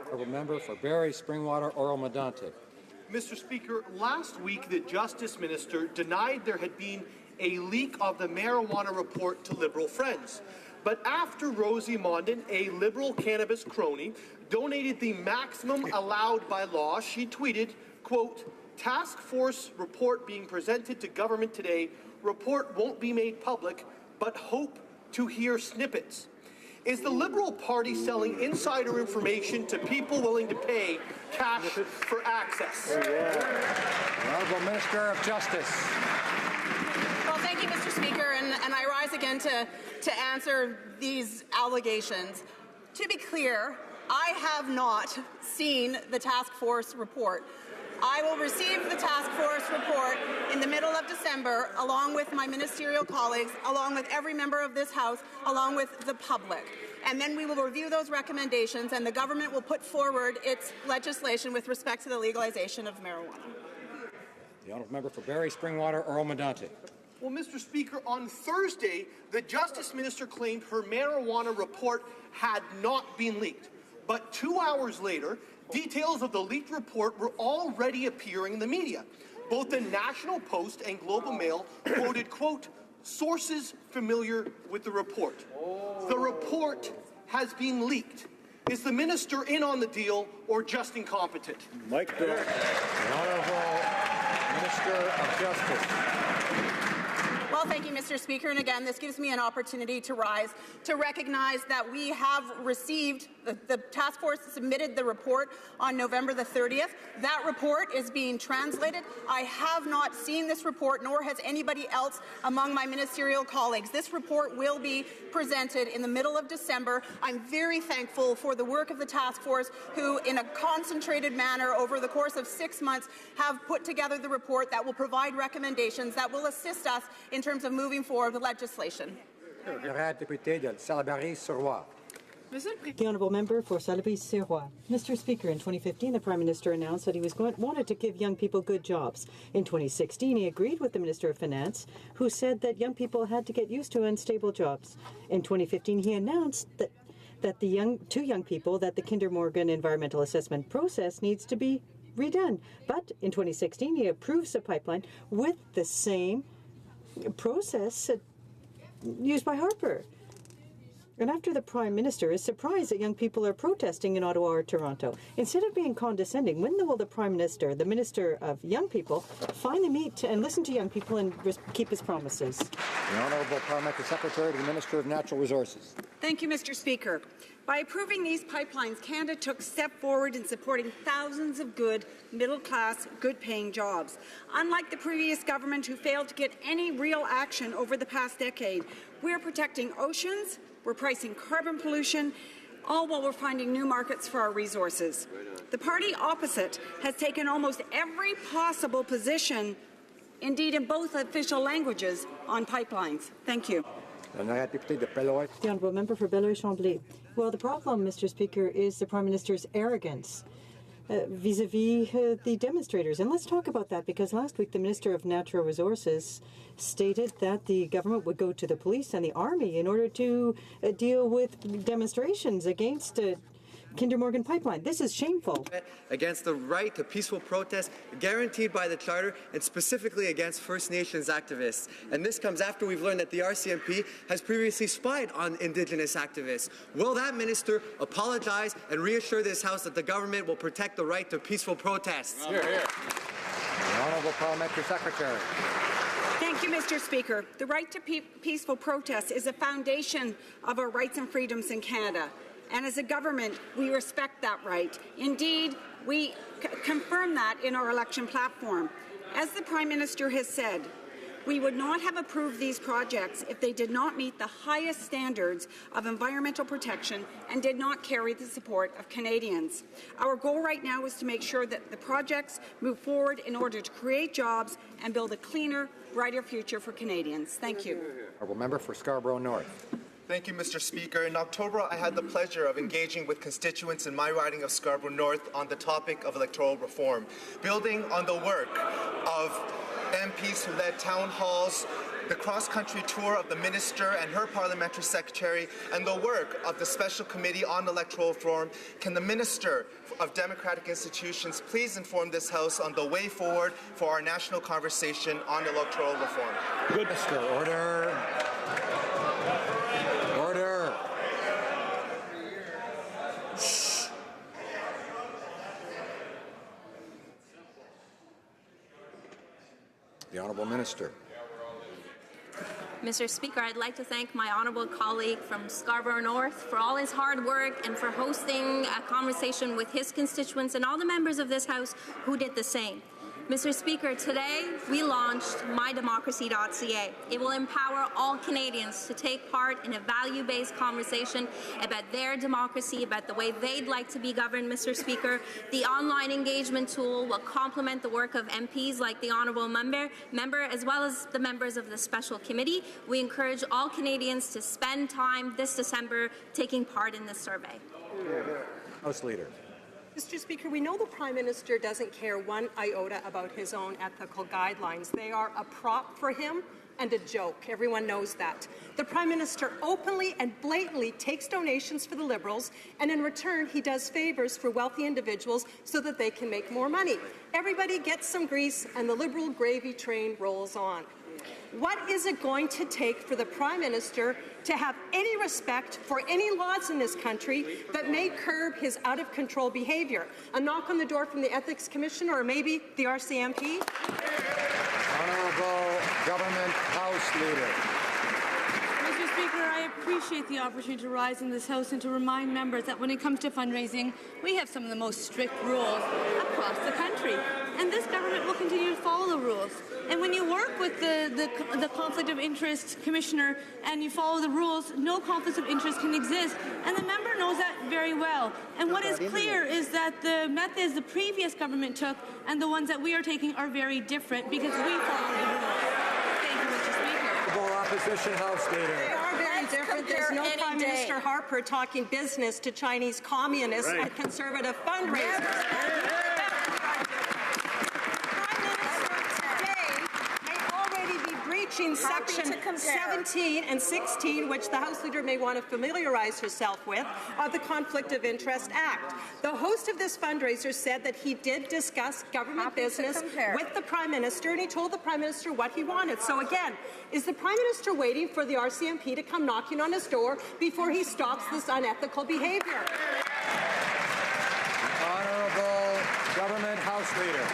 Honourable member for Barrie, Springwater, Oro-Medonte. Mr. Speaker, last week the Justice Minister denied there had been a leak of the marijuana report to Liberal friends. But after Rosie Mondin, a Liberal cannabis crony, donated the maximum allowed by law, she tweeted, quote, "Task Force report being presented to government today. Report won't be made public, but hope to hear snippets." Is the Liberal Party selling insider information to people willing to pay cash for access? The Honourable Minister of Justice. Well, thank you, Mr. Speaker, and I rise again to answer these allegations. To be clear, I have not seen the task force report. I will receive the task force report in the middle of December, along with my ministerial colleagues, along with every member of this House, along with the public. And then we will review those recommendations, and the government will put forward its legislation with respect to the legalization of marijuana. The honourable member for Barrie, Springwater, Oro-Medonte. Well, Mr. Speaker, on Thursday, the Justice Minister claimed her marijuana report had not been leaked. But 2 hours later, details of the leaked report were already appearing in the media. Both the National Post and Globe and Mail quoted, quote, "sources familiar with the report." The report has been leaked. Is the minister in on the deal or just incompetent? Mike Bill. The Honourable Minister of Justice. Well, thank you, Mr. Speaker. And again, this gives me an opportunity to rise to recognize that we have received, the task force submitted the report on November the 30th. That report is being translated. I have not seen this report, nor has anybody else among my ministerial colleagues. This report will be presented in the middle of December. I'm very thankful for the work of the task force, who, in a concentrated manner over the course of 6 months, have put together the report that will provide recommendations that will assist us in terms of moving forward with legislation. The honourable member for Salaberry-Sirois. Mr. Speaker, in 2015, the Prime Minister announced that he wanted to give young people good jobs. In 2016, he agreed with the Minister of Finance, who said that young people had to get used to unstable jobs. In 2015, he announced that to young people that the Kinder Morgan environmental assessment process needs to be redone. But in 2016, he approves a pipeline with the same process used by Harper. And after the Prime Minister is surprised that young people are protesting in Ottawa or Toronto, instead of being condescending, when will the Prime Minister, the Minister of Young People, finally meet and listen to young people and keep his promises? The Honourable Parliamentary Secretary to the Minister of Natural Resources. Thank you, Mr. Speaker. By approving these pipelines, Canada took a step forward in supporting thousands of good, middle-class, good-paying jobs. Unlike the previous government, who failed to get any real action over the past decade, we're protecting oceans, we're pricing carbon pollution, all while we're finding new markets for our resources. The party opposite has taken almost every possible position, indeed in both official languages, on pipelines. Thank you. The honourable member for Belleuil-Chambly. Well, the problem, Mr. Speaker, is the Prime Minister's arrogance vis-a-vis the demonstrators. And let's talk about that, because last week the Minister of Natural Resources stated that the government would go to the police and the army in order to deal with demonstrations against Kinder Morgan pipeline. This is shameful. Against the right to peaceful protest guaranteed by the Charter, and specifically against First Nations activists. And this comes after we've learned that the RCMP has previously spied on Indigenous activists. Will that minister apologize and reassure this House that the government will protect the right to peaceful protests? Hear, hear. The Honourable Parliamentary Secretary. Thank you, Mr. Speaker. The right to peaceful protest is a foundation of our rights and freedoms in Canada. And as a government, we respect that right. Indeed, we confirm that in our election platform. As the Prime Minister has said, we would not have approved these projects if they did not meet the highest standards of environmental protection and did not carry the support of Canadians. Our goal right now is to make sure that the projects move forward in order to create jobs and build a cleaner, brighter future for Canadians. Thank you. Honourable Member for Scarborough North. Thank you, Mr. Speaker. In October, I had the pleasure of engaging with constituents in my riding of Scarborough North on the topic of electoral reform, building on the work of MPs who led town halls, the cross-country tour of the Minister and her Parliamentary Secretary, and the work of the Special Committee on Electoral Reform. Can the Minister of Democratic Institutions please inform this House on the way forward for our national conversation on electoral reform? Good. Mr. Order. Order. The Honourable Minister. Mr. Speaker, I'd like to thank my honourable colleague from Scarborough North for all his hard work and for hosting a conversation with his constituents and all the members of this House who did the same. Mr. Speaker, today we launched mydemocracy.ca. It will empower all Canadians to take part in a value-based conversation about their democracy, about the way they'd like to be governed, Mr. Speaker. The online engagement tool will complement the work of MPs like the honourable member, as well as the members of the special committee. We encourage all Canadians to spend time this December taking part in this survey. House Leader. Mr. Speaker, we know the Prime Minister doesn't care one iota about his own ethical guidelines. They are a prop for him and a joke. Everyone knows that. The Prime Minister openly and blatantly takes donations for the Liberals, and in return, he does favours for wealthy individuals so that they can make more money. Everybody gets some grease, and the Liberal gravy train rolls on. What is it going to take for the Prime Minister to have any respect for any laws in this country that may curb his out-of-control behaviour? A knock on the door from the Ethics Commissioner or maybe the RCMP? Honourable Government House Leader. Mr. Speaker, I appreciate the opportunity to rise in this House and to remind members that when it comes to fundraising, we have some of the most strict rules across the country. And this government will continue to follow the rules. And when you work with the Conflict of Interest Commissioner and you follow the rules, no conflict of interest can exist. And the member knows that very well. And what is clear is that the methods the previous government took and the ones that we are taking are very different because we follow the rules. Thank you, Mr. Speaker. Opposition House Leader. They are very different. There's no Prime Minister Harper talking business to Chinese communists and conservative fundraisers. Section 17 and 16, which the House Leader may want to familiarize herself with, of the Conflict of Interest Act. The host of this fundraiser said that he did discuss government business with the Prime Minister, and he told the Prime Minister what he wanted. So again, is the Prime Minister waiting for the RCMP to come knocking on his door before he stops this unethical behaviour? Honourable Government House Leader.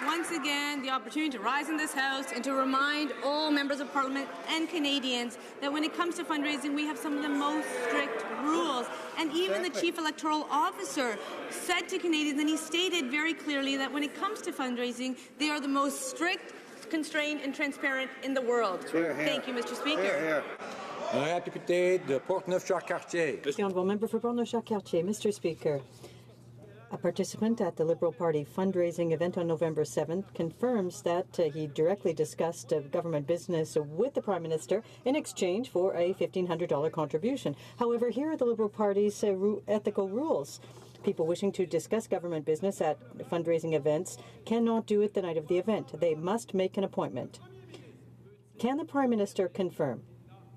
Once again the opportunity to rise in this House and to remind all members of Parliament and Canadians that when it comes to fundraising, we have some of the most strict rules. And even the Chief Electoral Officer said to Canadians, and he stated very clearly that when it comes to fundraising, they are the most strict, constrained and transparent in the world. Thank you, Mr. Speaker. La députée de Portneuf-Jacques-Cartier. The Honourable Member for Portneuf-Jacques-Cartier. Mr. Speaker, a participant at the Liberal Party fundraising event on November 7th confirms that he directly discussed government business with the Prime Minister in exchange for a $1,500 contribution. However, here are the Liberal Party's ethical rules. People wishing to discuss government business at fundraising events cannot do it the night of the event. They must make an appointment. Can the Prime Minister confirm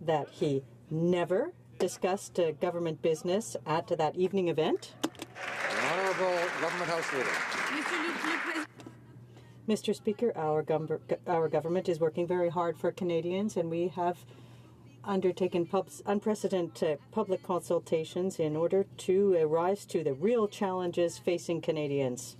that he never discussed government business at that evening event? Honourable Government House Leader. Mr. Speaker, our government is working very hard for Canadians, and we have undertaken unprecedented public consultations in order to rise to the real challenges facing Canadians.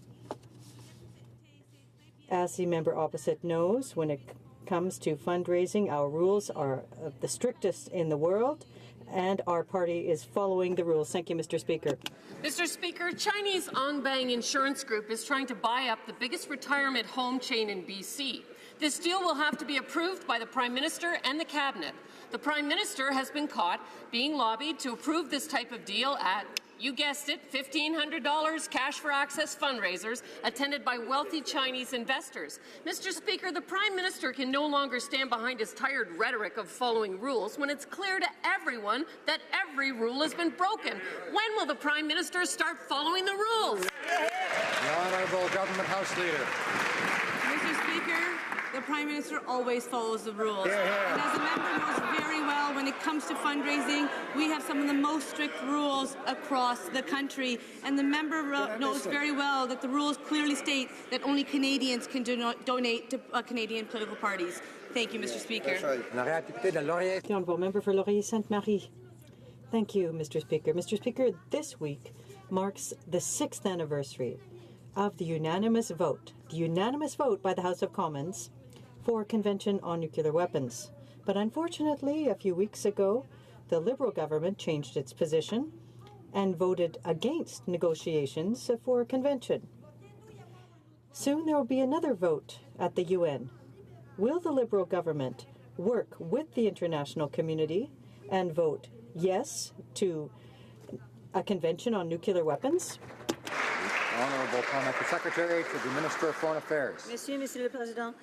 As the member opposite knows, when it comes to fundraising, our rules are the strictest in the world, and our party is following the rules. Thank you, Mr. Speaker. Mr. Speaker, Chinese Onbang Insurance Group is trying to buy up the biggest retirement home chain in BC. This deal will have to be approved by the Prime Minister and the Cabinet. The Prime Minister has been caught being lobbied to approve this type of deal at, you guessed it, $1,500 cash for access fundraisers attended by wealthy Chinese investors. Mr. Speaker, the Prime Minister can no longer stand behind his tired rhetoric of following rules when it's clear to everyone that every rule has been broken. When will the Prime Minister start following the rules? The Honourable Government House Leader. Mr. Speaker, the Prime Minister always follows the rules. And as the member knows very well, when it comes to fundraising, we have some of the most strict rules across the country. And the member knows very well that the rules clearly state that only Canadians can donate to Canadian political parties. Thank you, Mr. Speaker. The Honourable Member for Laurier-Sainte-Marie. Thank you, Mr. Speaker. Mr. Speaker, this week marks the 6th anniversary of the unanimous vote by the House of Commons for a Convention on Nuclear Weapons. But unfortunately, a few weeks ago, the Liberal government changed its position and voted against negotiations for a convention. Soon there will be another vote at the UN. Will the Liberal government work with the international community and vote yes to a convention on nuclear weapons? Honourable Parliamentary Secretary to the Minister of Foreign Affairs. Monsieur le Président.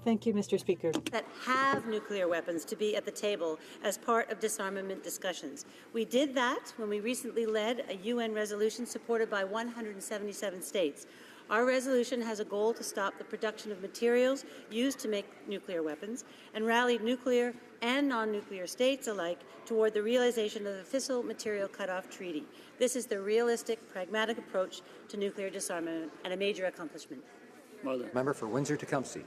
Thank you, Mr. Speaker. That have nuclear weapons to be at the table as part of disarmament discussions. We did that when we recently led a UN resolution supported by 177 states. Our resolution has a goal to stop the production of materials used to make nuclear weapons and rallied nuclear and non-nuclear states alike toward the realization of the Fissile Material Cutoff Treaty. This is the realistic, pragmatic approach to nuclear disarmament and a major accomplishment. Member for Windsor-Tecumseh.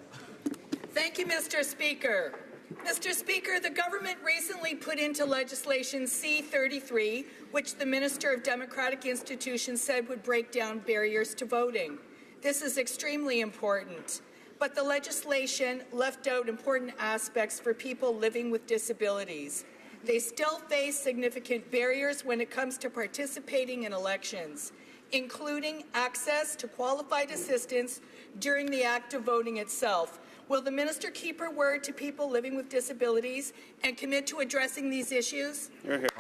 Thank you, Mr. Speaker. Mr. Speaker, the government recently put into legislation C-33, which the Minister of Democratic Institutions said would break down barriers to voting. This is extremely important, but the legislation left out important aspects for people living with disabilities. They still face significant barriers when it comes to participating in elections, including access to qualified assistance during the act of voting itself. Will the minister keep her word to people living with disabilities and commit to addressing these issues?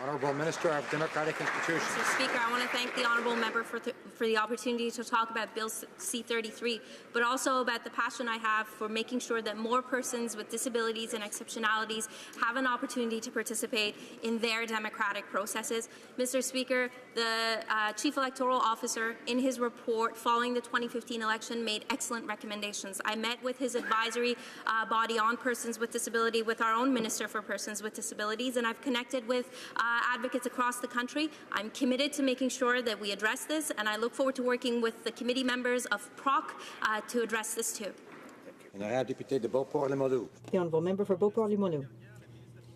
Honourable Minister of Democratic Institutions. Mr. Speaker, I want to thank the honourable member for the opportunity to talk about Bill C-33, but also about the passion I have for making sure that more persons with disabilities and exceptionalities have an opportunity to participate in their democratic processes. Mr. Speaker, the Chief Electoral Officer, in his report following the 2015 election, made excellent recommendations. I met with his advisory body on persons with disability with our own Minister for Persons with Disabilities, and I've connected with advocates across the country. I'm committed to making sure that we address this, and I look forward to working with the committee members of PROC to address this too. The Honourable Member for Beauport-Limoilou.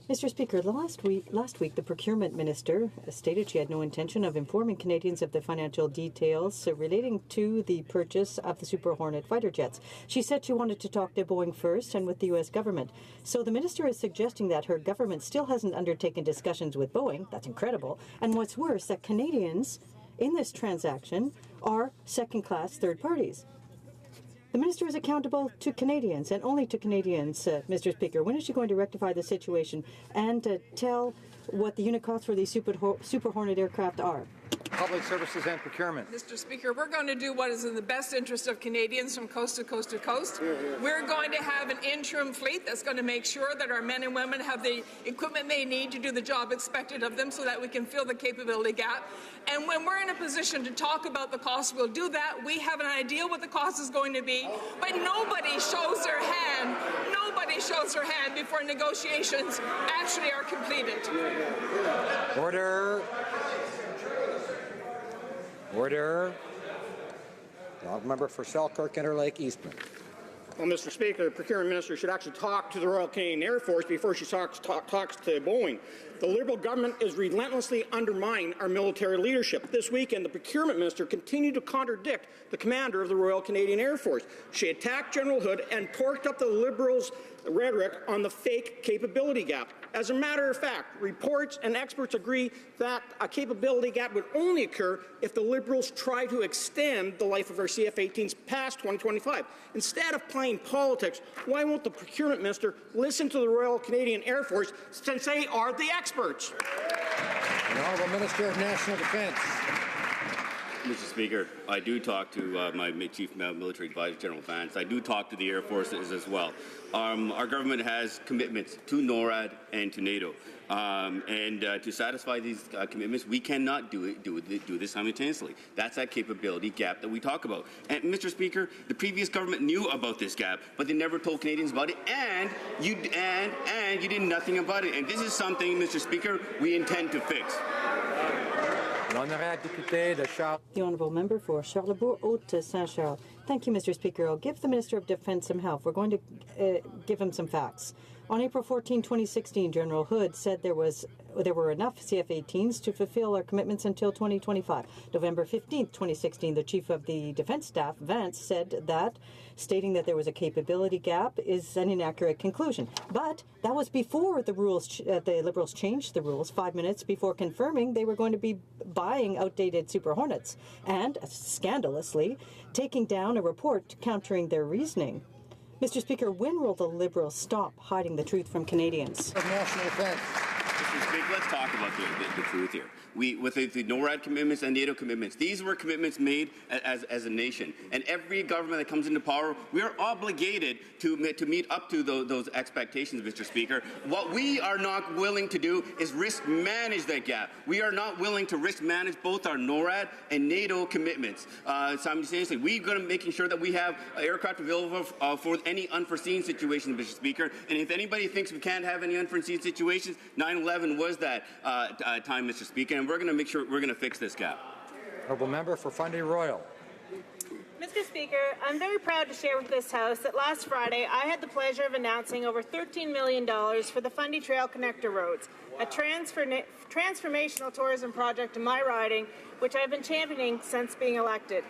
Mr. Speaker, last week, the Procurement Minister stated she had no intention of informing Canadians of the financial details relating to the purchase of the Super Hornet fighter jets. She said she wanted to talk to Boeing first and with the U.S. government. So the minister is suggesting that her government still hasn't undertaken discussions with Boeing. That's incredible. And what's worse, that Canadians in this transaction are second-class third parties. The minister is accountable to Canadians and only to Canadians, Mr. Speaker. When is she going to rectify the situation and tell what the unit costs for these Super Hornet aircraft are? Public Services and Procurement. Mr. Speaker, we're going to do what is in the best interest of Canadians from coast to coast to coast. We're going to have an interim fleet that's going to make sure that our men and women have the equipment they need to do the job expected of them so that we can fill the capability gap. And when we're in a position to talk about the cost, we'll do that. We have an idea what the cost is going to be, but nobody shows their hand. Nobody shows their hand before negotiations actually are completed. Order. Order. The member for Selkirk Interlake Eastman. Well, Mr. Speaker, the Procurement Minister should actually talk to the Royal Canadian Air Force before she talks to Boeing. The Liberal government is relentlessly undermining our military leadership. This weekend, the procurement minister continued to contradict the commander of the Royal Canadian Air Force. She attacked General Hood and torqued up the Liberals' rhetoric on the fake capability gap. As a matter of fact, reports and experts agree that a capability gap would only occur if the Liberals try to extend the life of our CF-18s past 2025. Instead of playing politics, why won't the procurement minister listen to the Royal Canadian Air Force since they are the experts? The Honourable Minister of National Defence. Mr. Speaker, I do talk to my Chief Military Advisor, General Vance. I do talk to the Air Forces as well. Our government has commitments to NORAD and to NATO. To satisfy these commitments, we cannot do this simultaneously. That's that capability gap that we talk about. And, Mr. Speaker, the previous government knew about this gap, but they never told Canadians about it, and you did nothing about it. And this is something, Mr. Speaker, we intend to fix. The Honourable Member for Charlebourg-Haute-Saint-Charles. Thank you, Mr. Speaker. I'll give the Minister of Defence some help. We're going to give him some facts. On April 14, 2016, General Hood said there were enough CF-18s to fulfill our commitments until 2025. November 15, 2016, the Chief of the Defence Staff, Vance, said that, stating that there was a capability gap is an inaccurate conclusion. But that was before the Liberals changed the rules 5 minutes before confirming they were going to be buying outdated Super Hornets and, scandalously, taking down a report countering their reasoning. Mr. Speaker, when will the Liberals stop hiding the truth from Canadians? National Defence. Mr. Speaker, let's talk about the truth here. With the NORAD commitments and NATO commitments, these were commitments made as a nation. And every government that comes into power, we are obligated to meet up to those expectations, Mr. Speaker. What we are not willing to do is risk manage that gap. We are not willing to risk manage both our NORAD and NATO commitments simultaneously. We're going to making sure that we have aircraft available for any unforeseen situation, Mr. Speaker. And if anybody thinks we can't have any unforeseen situations, 9/11 was that time, Mr. Speaker. And we're going to make sure we're going to fix this gap. Honourable Member for Fundy Royal. Mr. Speaker, I'm very proud to share with this House that last Friday I had the pleasure of announcing over $13 million for the Fundy Trail Connector Roads, a transformational tourism project in my riding, which I've been championing since being elected.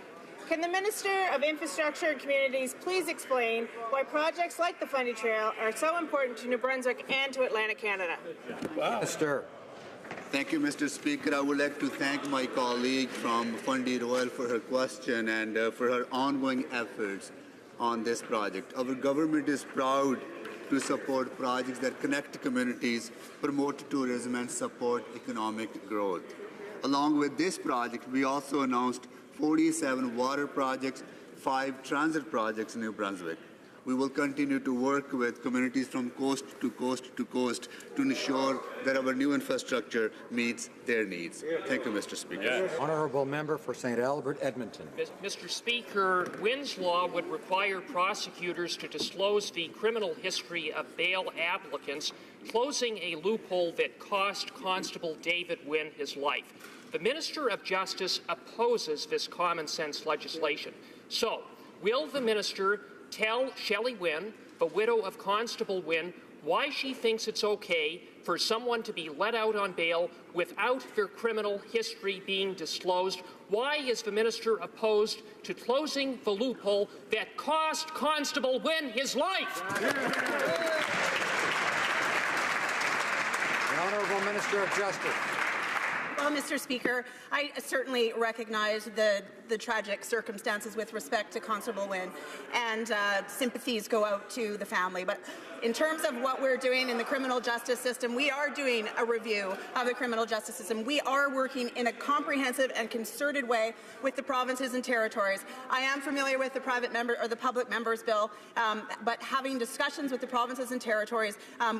Can the Minister of Infrastructure and Communities please explain why projects like the Fundy Trail are so important to New Brunswick and to Atlantic Canada? Wow. Minister. Thank you, Mr. Speaker. I would like to thank my colleague from Fundy Royal for her question and for her ongoing efforts on this project. Our government is proud to support projects that connect communities, promote tourism, and support economic growth. Along with this project, we also announced 47 water projects, 5 transit projects in New Brunswick. We will continue to work with communities from coast to coast to coast to ensure that our new infrastructure meets their needs. Thank you, Mr. Speaker. Yes. Honourable Member for St. Albert, Edmonton. Mr. Speaker, Wynn's law would require prosecutors to disclose the criminal history of bail applicants, closing a loophole that cost Constable David Wynn his life. The Minister of Justice opposes this common-sense legislation. So, will the Minister tell Shelley Wynn, the widow of Constable Wynn, why she thinks it's okay for someone to be let out on bail without their criminal history being disclosed? Why is the Minister opposed to closing the loophole that cost Constable Wynn his life? The Honourable Minister of Justice. Well, Mr. Speaker, I certainly recognize the tragic circumstances with respect to Constable Wynn, and sympathies go out to the family. But in terms of what we're doing in the criminal justice system, we are doing a review of the criminal justice system. We are working in a comprehensive and concerted way with the provinces and territories. I am familiar with the public members bill, but having discussions with the provinces and territories,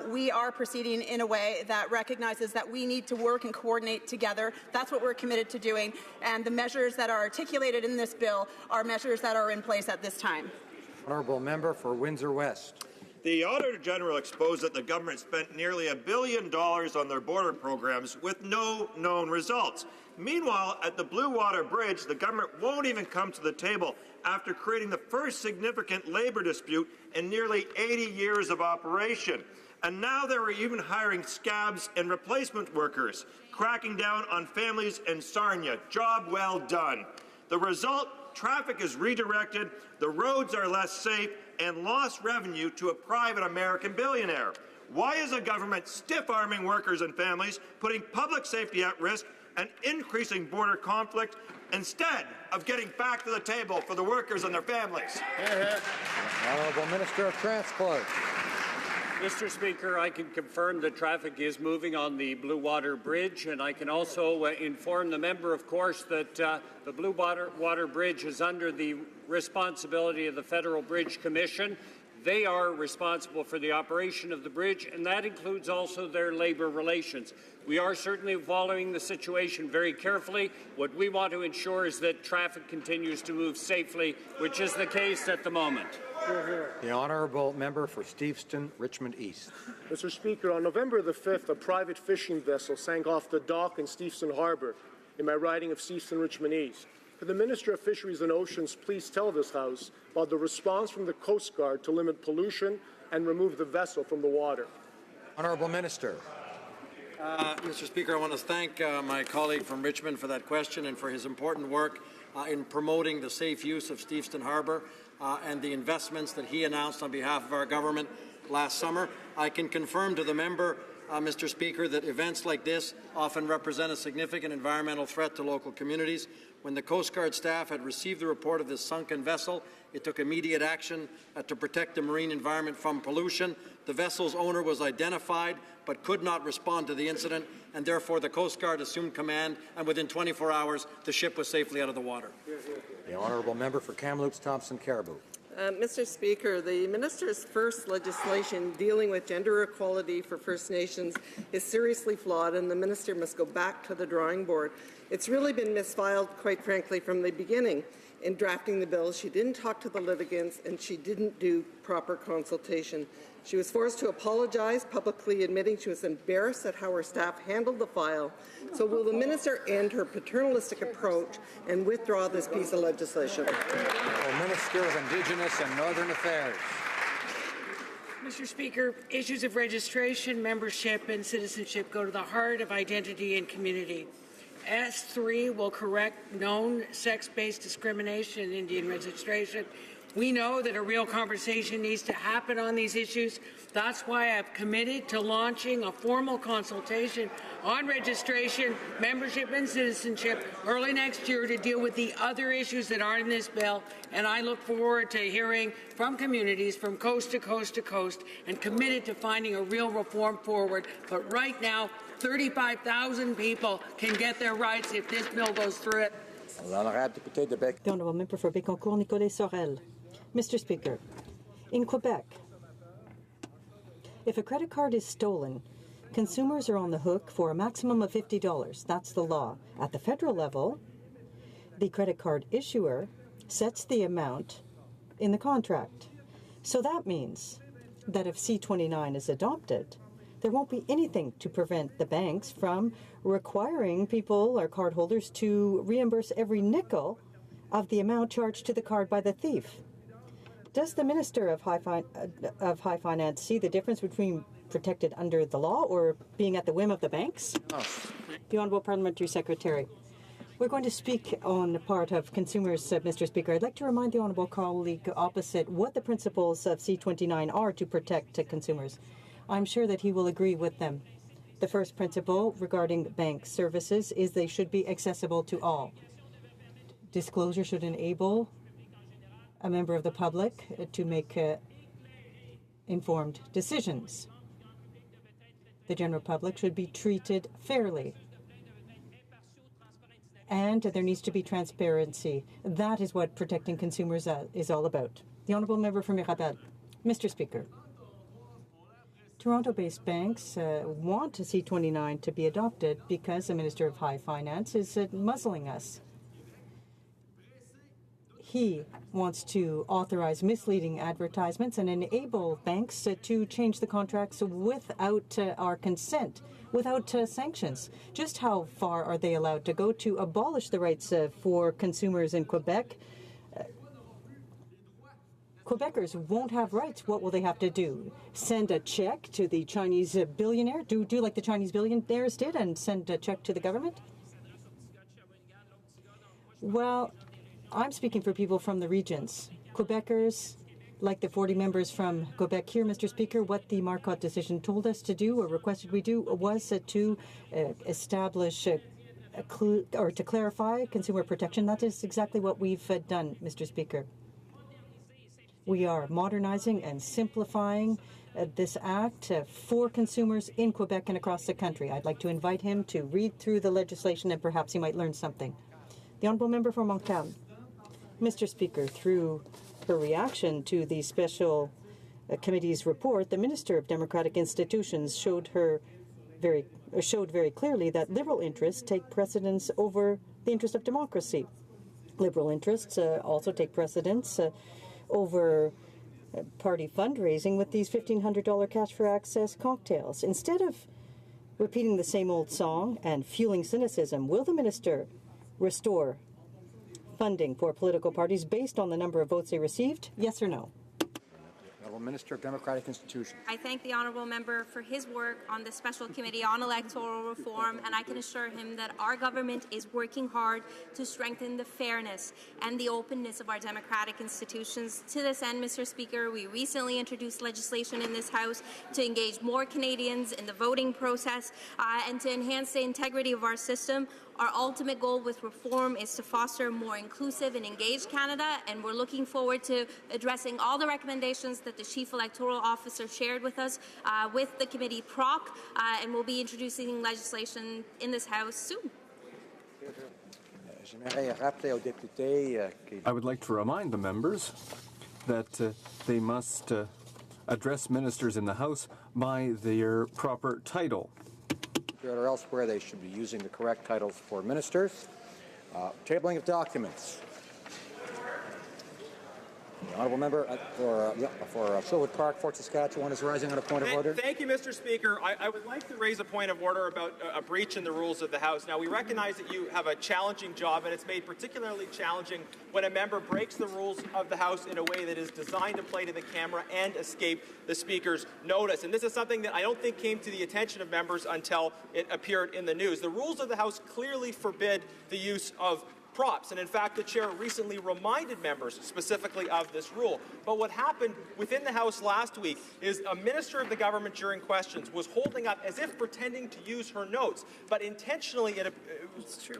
we are proceeding in a way that recognizes that we need to work and coordinate together. That's what we're committed to doing, and the measures that are articulated in this bill are measures that are in place at this time. Honourable Member for Windsor West. The Auditor General exposed that the government spent nearly $1 billion on their border programs with no known results. Meanwhile, at the Blue Water Bridge, the government won't even come to the table after creating the first significant labour dispute in nearly 80 years of operation. And now they are even hiring scabs and replacement workers, cracking down on families in Sarnia. Job well done. The result, traffic is redirected, the roads are less safe, and lost revenue to a private American billionaire. Why is the government stiff-arming workers and families, putting public safety at risk and increasing border conflict instead of getting back to the table for the workers and their families? Honourable Minister of Transport. Mr. Speaker, I can confirm that traffic is moving on the Blue Water Bridge, and I can also inform the member, of course, that the Blue Water Bridge is under the responsibility of the Federal Bridge Commission. They are responsible for the operation of the bridge, and that includes also their labour relations. We are certainly following the situation very carefully. What we want to ensure is that traffic continues to move safely, which is the case at the moment. The Honourable Member for Steveston, Richmond East. Mr. Speaker, on November the 5th, a private fishing vessel sank off the dock in Steveston Harbour in my riding of Steveston, Richmond East. Could the Minister of Fisheries and Oceans please tell this House about the response from the Coast Guard to limit pollution and remove the vessel from the water? Honourable Minister. Mr. Speaker, I want to thank my colleague from Richmond for that question and for his important work in promoting the safe use of Steveston Harbour and the investments that he announced on behalf of our government last summer. I can confirm to the member, Mr. Speaker, that events like this often represent a significant environmental threat to local communities. When the Coast Guard staff had received the report of this sunken vessel, it took immediate action to protect the marine environment from pollution. The vessel's owner was identified but could not respond to the incident, and therefore the Coast Guard assumed command, and within 24 hours the ship was safely out of the water. The Honourable Member for Kamloops, Thompson, Caribou. Mr. Speaker, the Minister's first legislation dealing with gender equality for First Nations is seriously flawed, and the Minister must go back to the drawing board. It's really been misfiled, quite frankly, from the beginning. In drafting the bill, she didn't talk to the litigants, and she didn't do proper consultation. She was forced to apologize, publicly admitting she was embarrassed at how her staff handled the file. So will the Minister end her paternalistic approach and withdraw this piece of legislation? Minister of Indigenous and Northern Affairs. Mr. Speaker, issues of registration, membership, and citizenship go to the heart of identity and community. S3 will correct known sex-based discrimination in Indian registration. We know that a real conversation needs to happen on these issues. That's why I've committed to launching a formal consultation on registration, membership, and citizenship early next year to deal with the other issues that aren't in this bill. And I look forward to hearing from communities from coast to coast to coast and committed to finding a real reform forward. But right now, 35,000 people can get their rights if this bill goes through it. The Honourable Member for Bécancour, Nicolet Sorel. Mr. Speaker, in Quebec, if a credit card is stolen, consumers are on the hook for a maximum of $50. That's the law. At the federal level, the credit card issuer sets the amount in the contract. So that means that if C-29 is adopted, there won't be anything to prevent the banks from requiring people or cardholders to reimburse every nickel of the amount charged to the card by the thief. Does the Minister of High Finance see the difference between protected under the law or being at the whim of the banks? The Honourable Parliamentary Secretary. We're going to speak on the part of consumers, Mr. Speaker. I'd like to remind the Honourable colleague opposite what the principles of C-29 are to protect consumers. I'm sure that he will agree with them. The first principle regarding bank services is they should be accessible to all. Disclosure should enable a member of the public to make informed decisions. The general public should be treated fairly. And there needs to be transparency. That is what protecting consumers is all about. The Honourable Member for Mirabel. Mr. Speaker, Toronto-based banks want C-29 to be adopted because the Minister of High Finance is muzzling us. He wants to authorize misleading advertisements and enable banks to change the contracts without our consent, without sanctions. Just how far are they allowed to go to abolish the rights for consumers in Quebec Quebecers won't have rights. What will they have to do? Send a check to the Chinese billionaire? Do like the Chinese billionaires did and send a check to the government? Well, I'm speaking for people from the regions. Quebecers, like the 40 members from Quebec here, Mr. Speaker, what the Marcotte decision told us to do or requested we do was to establish or to clarify consumer protection. That is exactly what we've done, Mr. Speaker. We are modernizing and simplifying this act for consumers in Quebec and across the country. I'd like to invite him to read through the legislation and perhaps he might learn something. The Honourable Member for Montcalm. Mr. Speaker, through her reaction to the special committee's report, the Minister of Democratic Institutions showed very clearly that Liberal interests take precedence over the interest of democracy. Liberal interests also take precedence over party fundraising with these $1,500 cash for access cocktails. Instead of repeating the same old song and fueling cynicism, will the minister restore funding for political parties based on the number of votes they received? Yes or no? Honourable Minister of Democratic Institutions. I thank the honourable member for his work on the Special Committee on Electoral Reform, and I can assure him that our government is working hard to strengthen the fairness and the openness of our democratic institutions. To this end, Mr. Speaker, we recently introduced legislation in this House to engage more Canadians in the voting process and to enhance the integrity of our system. Our ultimate goal with reform is to foster a more inclusive and engaged Canada, and we're looking forward to addressing all the recommendations that the Chief Electoral Officer shared with us with the committee PROC, and we'll be introducing legislation in this House soon. I would like to remind the members that they must address ministers in the House by their proper title. Or elsewhere, they should be using the correct titles for ministers. Tabling of documents. The honourable member for Sherwood Park, Fort Saskatchewan, is rising on a point of order. Thank you, Mr. Speaker. I would like to raise a point of order about a breach in the rules of the House. Now, we recognize that you have a challenging job, and it's made particularly challenging when a member breaks the rules of the House in a way that is designed to play to the camera and escape the Speaker's notice. And this is something that I don't think came to the attention of members until it appeared in the news. The rules of the House clearly forbid the use of props, and in fact the chair recently reminded members specifically of this rule. But what happened within the House last week is a minister of the government during questions was holding up, as if pretending to use her notes, but intentionally,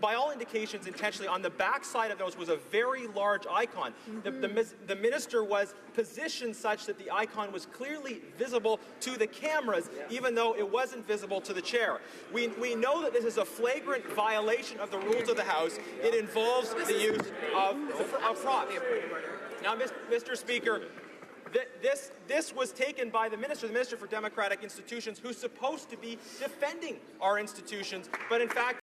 by all indications intentionally, on the back side of those was a very large icon. The minister was positioned such that the icon was clearly visible to the cameras, even though it wasn't visible to the chair. We know that this is a flagrant violation of the rules of the House. It involves the use of props. Now, Mr. Speaker, this was taken by the Minister for Democratic Institutions, who's supposed to be defending our institutions, but in fact